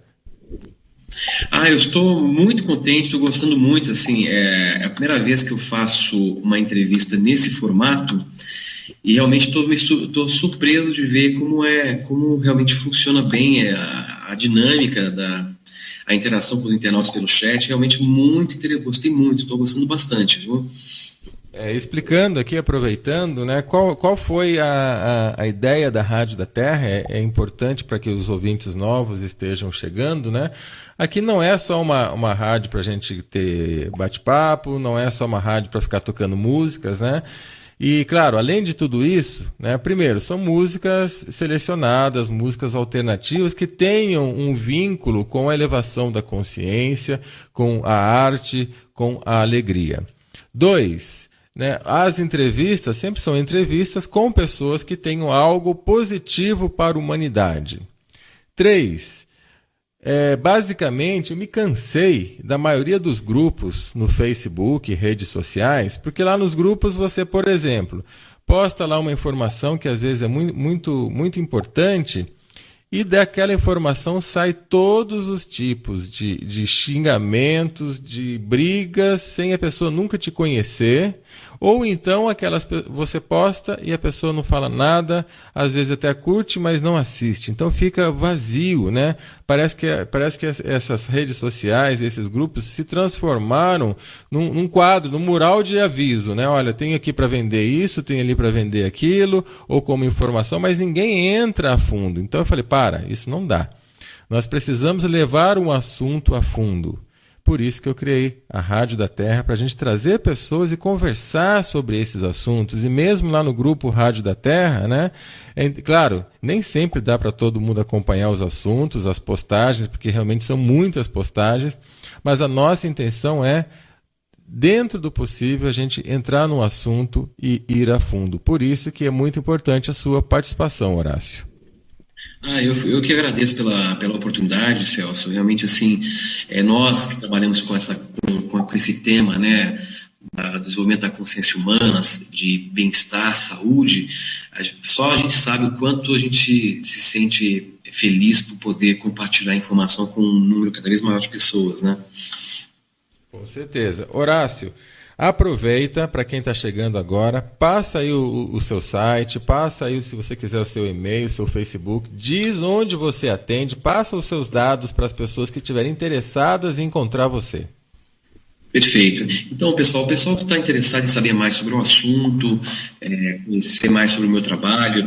Eu estou muito contente, estou gostando muito, assim, é a primeira vez que eu faço uma entrevista nesse formato e realmente estou surpreso de ver como realmente funciona bem a dinâmica a interação com os internautas pelo chat, realmente muito interessante, gostei muito, estou gostando bastante, viu? Explicando aqui, aproveitando, né, qual foi a ideia da Rádio da Terra, é importante para que os ouvintes novos estejam chegando, né? Aqui não é só uma rádio para a gente ter bate-papo, não é só uma rádio para ficar tocando músicas, né? E, claro, além de tudo isso, né, primeiro, são músicas selecionadas, músicas alternativas que tenham um vínculo com a elevação da consciência, com a arte, com a alegria. 2, né, as entrevistas sempre são entrevistas com pessoas que tenham algo positivo para a humanidade. 3, basicamente, eu me cansei da maioria dos grupos no Facebook, redes sociais, porque lá nos grupos você, por exemplo, posta lá uma informação que às vezes é muito, muito importante e daquela informação sai todos os tipos de xingamentos, de brigas, sem a pessoa nunca te conhecer, ou então você posta e a pessoa não fala nada, às vezes até curte, mas não assiste. Então fica vazio, né? Parece que essas redes sociais, esses grupos se transformaram num quadro, num mural de aviso, né? Olha, tem aqui para vender isso, tem ali para vender aquilo, ou como informação, mas ninguém entra a fundo. Então eu falei, isso não dá. Nós precisamos levar um assunto a fundo. Por isso que eu criei a Rádio da Terra, para a gente trazer pessoas e conversar sobre esses assuntos. E mesmo lá no grupo Rádio da Terra, né? Claro, nem sempre dá para todo mundo acompanhar os assuntos, as postagens, porque realmente são muitas postagens, mas a nossa intenção é, dentro do possível, a gente entrar no assunto e ir a fundo. Por isso que é muito importante a sua participação, Horácio. Eu que agradeço pela oportunidade, Celso. Realmente, assim, nós que trabalhamos com esse tema, né, do desenvolvimento da consciência humana, de bem-estar, saúde, só a gente sabe o quanto a gente se sente feliz por poder compartilhar informação com um número cada vez maior de pessoas, né? Com certeza. Horácio, aproveita, para quem está chegando agora, passa aí o seu site, passa aí, se você quiser, o seu e-mail, o seu Facebook, diz onde você atende, passa os seus dados para as pessoas que estiverem interessadas em encontrar você. Perfeito. Então, o pessoal que está interessado em saber mais sobre o assunto, conhecer mais sobre o meu trabalho,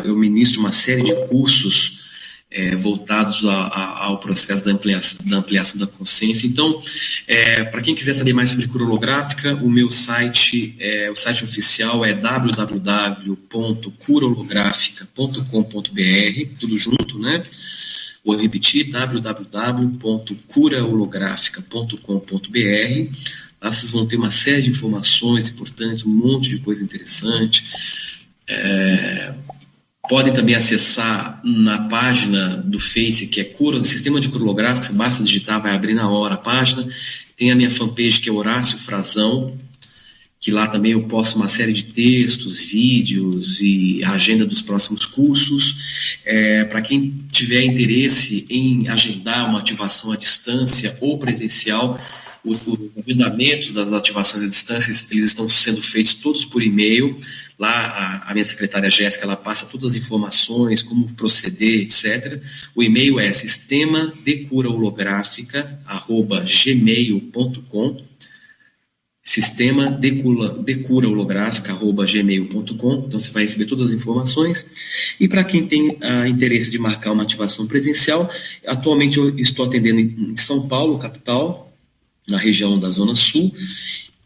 eu ministro uma série de cursos voltados ao processo da ampliação da consciência. Então, para quem quiser saber mais sobre cura holográfica, o meu site, o site oficial é www.curaholográfica.com.br, tudo junto, né? Vou repetir, www.curaholográfica.com.br. Lá vocês vão ter uma série de informações importantes, um monte de coisa interessante. Podem também acessar na página do Face, que é Sistema de Cura Holográfica. Você basta digitar, vai abrir na hora a página. Tem a minha fanpage, que é Horácio Frazão, que lá também eu posto uma série de textos, vídeos e a agenda dos próximos cursos. Para quem tiver interesse em agendar uma ativação à distância ou presencial, os agendamentos das ativações à distância, eles estão sendo feitos todos por e-mail. Lá a minha secretária Jéssica, ela passa todas as informações, como proceder, etc. O e-mail é sistema-de-cura-holográfica@gmail.com, sistema-de-cura-holográfica@gmail.com. Então você vai receber todas as informações. E para quem tem interesse de marcar uma ativação presencial, atualmente eu estou atendendo em São Paulo, capital, na região da Zona Sul,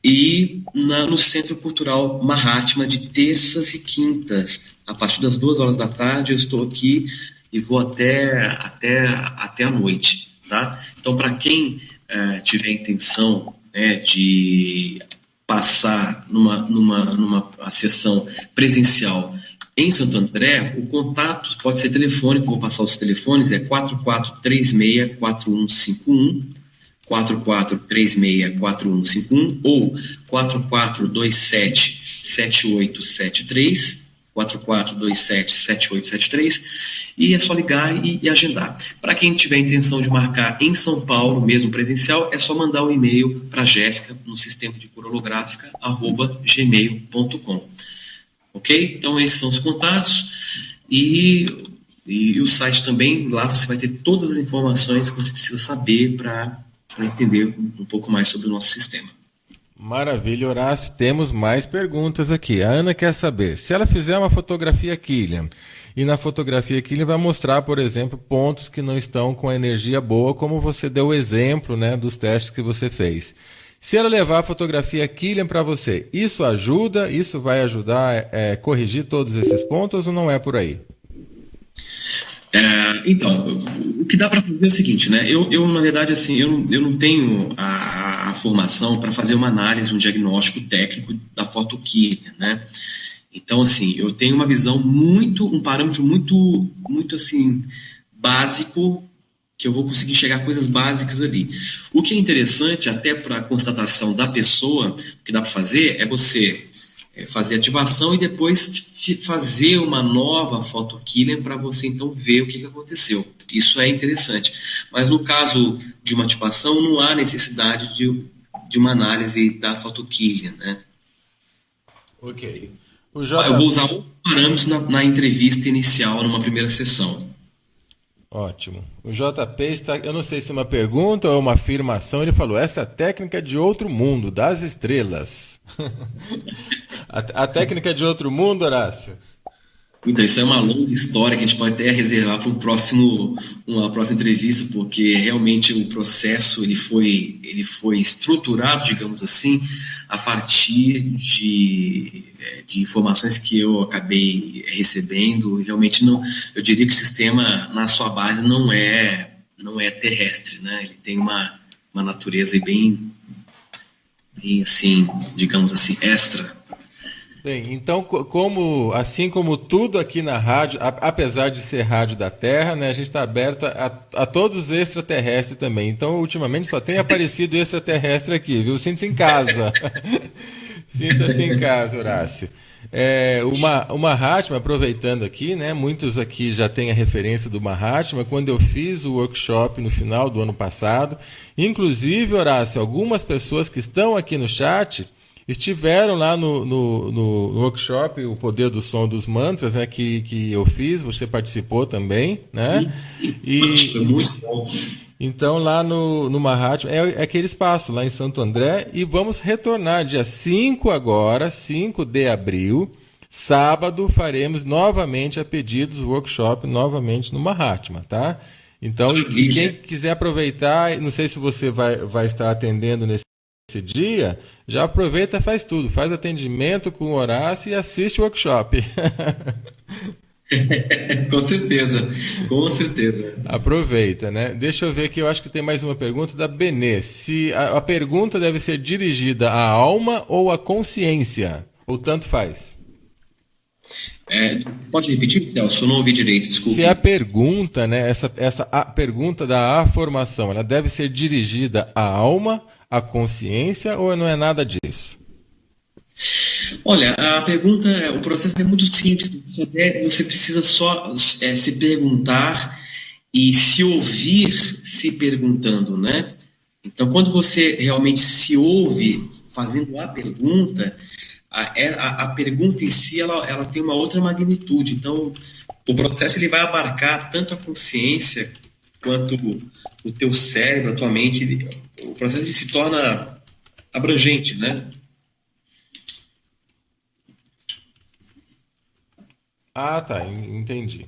e no Centro Cultural Mahatma, de terças e quintas. A partir das 2 horas da tarde eu estou aqui e vou até a noite. Tá? Então, para quem tiver intenção, né, de passar numa sessão presencial em Santo André, o contato pode ser telefônico, vou passar os telefones, é 4436-4151, 4436-4151 ou 4427-7873, 4427-7873, e é só ligar e agendar. Para quem tiver intenção de marcar em São Paulo, mesmo presencial, é só mandar um e-mail para a Jéssica no sistema de cura holográfica @gmail.com. Ok? Então esses são os contatos e o site também. Lá você vai ter todas as informações que você precisa saber para entender um pouco mais sobre o nosso sistema. Maravilha, Horácio. Temos mais perguntas aqui. A Ana quer saber, se ela fizer uma fotografia Killian, e na fotografia Killian vai mostrar, por exemplo, pontos que não estão com a energia boa, como você deu o exemplo, né, dos testes que você fez. Se ela levar a fotografia Killian para você, isso ajuda? Isso vai ajudar a corrigir todos esses pontos ou não é por aí? Então, o que dá para fazer é o seguinte, né? Eu na verdade, assim, eu não tenho a formação para fazer uma análise, um diagnóstico técnico da foto Killian, né? Então, assim, eu tenho uma visão um parâmetro muito, assim, básico, que eu vou conseguir enxergar coisas básicas ali. O que é interessante, até para a constatação da pessoa, o que dá para fazer é você fazer ativação e depois fazer uma nova photokiller para você então ver o que aconteceu. Isso é interessante. Mas no caso de uma ativação, não há necessidade de uma análise da photokiller, né? Ok. Eu vou usar um parâmetro na entrevista inicial, numa primeira sessão. Ótimo. O JP está... Eu não sei se é uma pergunta ou uma afirmação. Ele falou, essa técnica é de outro mundo, das estrelas. A técnica de outro mundo, Horácio? Então, isso é uma longa história que a gente pode até reservar para uma próxima entrevista, porque realmente o processo ele foi estruturado, digamos assim, a partir de informações que eu acabei recebendo. Realmente não, eu diria que o sistema na sua base não é terrestre, né? Ele tem uma natureza bem assim, digamos assim, extra. Bem, então, assim como tudo aqui na rádio, apesar de ser rádio da Terra, né, a gente está aberto a todos os extraterrestres também. Então, ultimamente só tem aparecido extraterrestre aqui, viu? Sinta-se em casa. Sinta-se em casa, Horácio. O Mahatma, aproveitando aqui, né, muitos aqui já têm a referência do Mahatma, quando eu fiz o workshop no final do ano passado. Inclusive, Horácio, algumas pessoas que estão aqui no chat estiveram lá no workshop, o Poder do Som dos Mantras, né, que eu fiz, você participou também, né? Muito bom. Então, lá no Mahatma, é aquele espaço, lá em Santo André, e vamos retornar dia 5 agora, 5 de abril, sábado, faremos novamente a pedidos workshop, novamente no Mahatma, tá? Então, e quem quiser aproveitar, não sei se você vai estar atendendo nesse dia, já aproveita e faz tudo. Faz atendimento com o Horácio e assiste o workshop. Com certeza, com certeza. Aproveita, né? Deixa eu ver aqui, eu acho que tem mais uma pergunta da Benê. Se a pergunta deve ser dirigida à alma ou à consciência? Ou tanto faz? Pode repetir, Celso? Eu não ouvi direito, desculpa. Se a pergunta, né, a pergunta da afirmação, ela deve ser dirigida à alma, à consciência, ou não é nada disso? Olha, a pergunta, o processo é muito simples. Você precisa só se perguntar e se ouvir se perguntando, né? Então, quando você realmente se ouve fazendo a pergunta, a pergunta em si ela tem uma outra magnitude. Então, o processo ele vai abarcar tanto a consciência quanto o teu cérebro, a tua mente. O processo ele se torna abrangente, né? Ah, tá, entendi.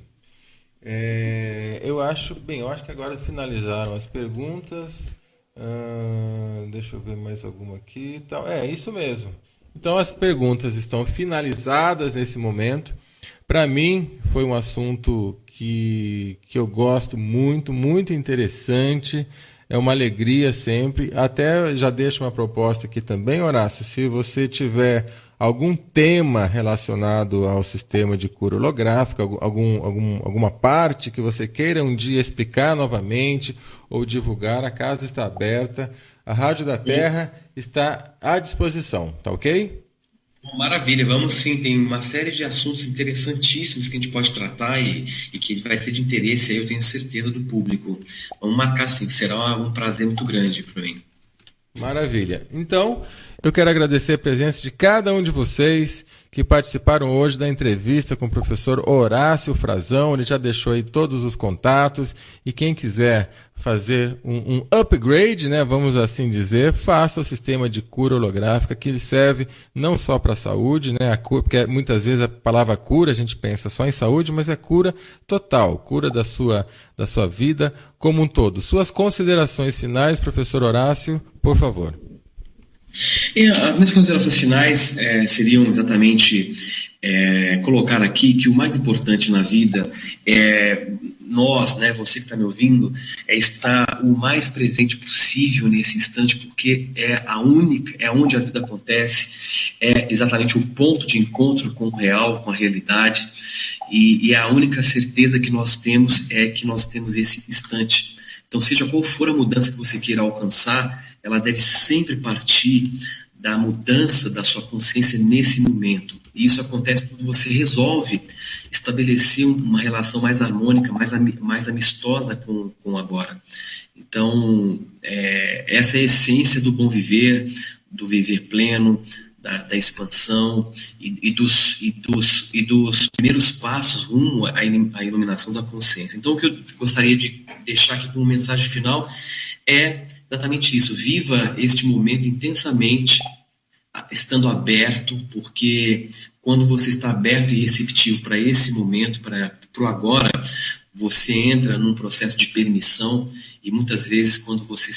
Eu acho que agora finalizaram as perguntas. Deixa eu ver mais alguma aqui. Então, isso mesmo. Então, as perguntas estão finalizadas nesse momento. Para mim, foi um assunto que eu gosto muito, muito interessante. É uma alegria sempre. Até já deixo uma proposta aqui também, Horácio. Se você tiver algum tema relacionado ao sistema de cura holográfica, alguma parte que você queira um dia explicar novamente ou divulgar, a casa está aberta. A Rádio da Terra está à disposição, tá ok? Maravilha, vamos sim, tem uma série de assuntos interessantíssimos que a gente pode tratar e que vai ser de interesse, aí eu tenho certeza, do público. Vamos marcar sim, será um prazer muito grande para mim. Maravilha. Então, eu quero agradecer a presença de cada um de vocês que participaram hoje da entrevista com o professor Horácio Frazão. Ele já deixou aí todos os contatos e quem quiser fazer um upgrade, né, vamos assim dizer, faça o sistema de cura holográfica, que serve não só para a saúde, né, a cura, porque muitas vezes a palavra cura a gente pensa só em saúde, mas é cura total, cura da sua vida como um todo. Suas considerações finais, professor Horácio, por favor. As minhas considerações finais seriam exatamente colocar aqui que o mais importante na vida é nós, né, você que está me ouvindo, é estar o mais presente possível nesse instante, porque é onde a vida acontece, é exatamente o ponto de encontro com o real, com a realidade, e a única certeza que nós temos é que nós temos esse instante. Então, seja qual for a mudança que você queira alcançar, ela deve sempre partir da mudança da sua consciência nesse momento. E isso acontece quando você resolve estabelecer uma relação mais harmônica, mais amistosa com o agora. Então, essa é a essência do bom viver, do viver pleno, da expansão e dos primeiros passos rumo à iluminação da consciência. Então, o que eu gostaria de deixar aqui como mensagem final é exatamente isso. Viva este momento intensamente, estando aberto, porque quando você está aberto e receptivo para esse momento, para o agora, você entra num processo de permissão, e muitas vezes quando você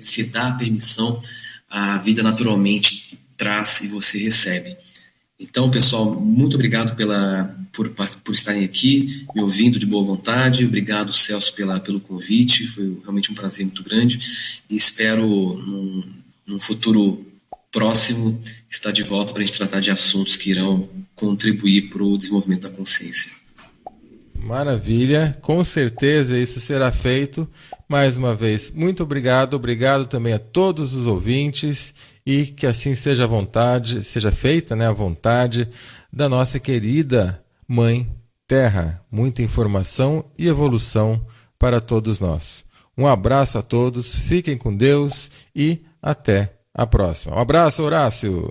se dá a permissão, a vida naturalmente traz e você recebe. Então, pessoal, muito obrigado por estarem aqui, me ouvindo de boa vontade. Obrigado, Celso, pelo convite. Foi realmente um prazer muito grande. E espero, num futuro próximo, estar de volta para a gente tratar de assuntos que irão contribuir para o desenvolvimento da consciência. Maravilha, com certeza isso será feito. Mais uma vez, muito obrigado. Obrigado também a todos os ouvintes, e que assim seja feita, né, a vontade da nossa querida Mãe Terra. Muita informação e evolução para todos nós. Um abraço a todos, fiquem com Deus e até a próxima. Um abraço, Horácio!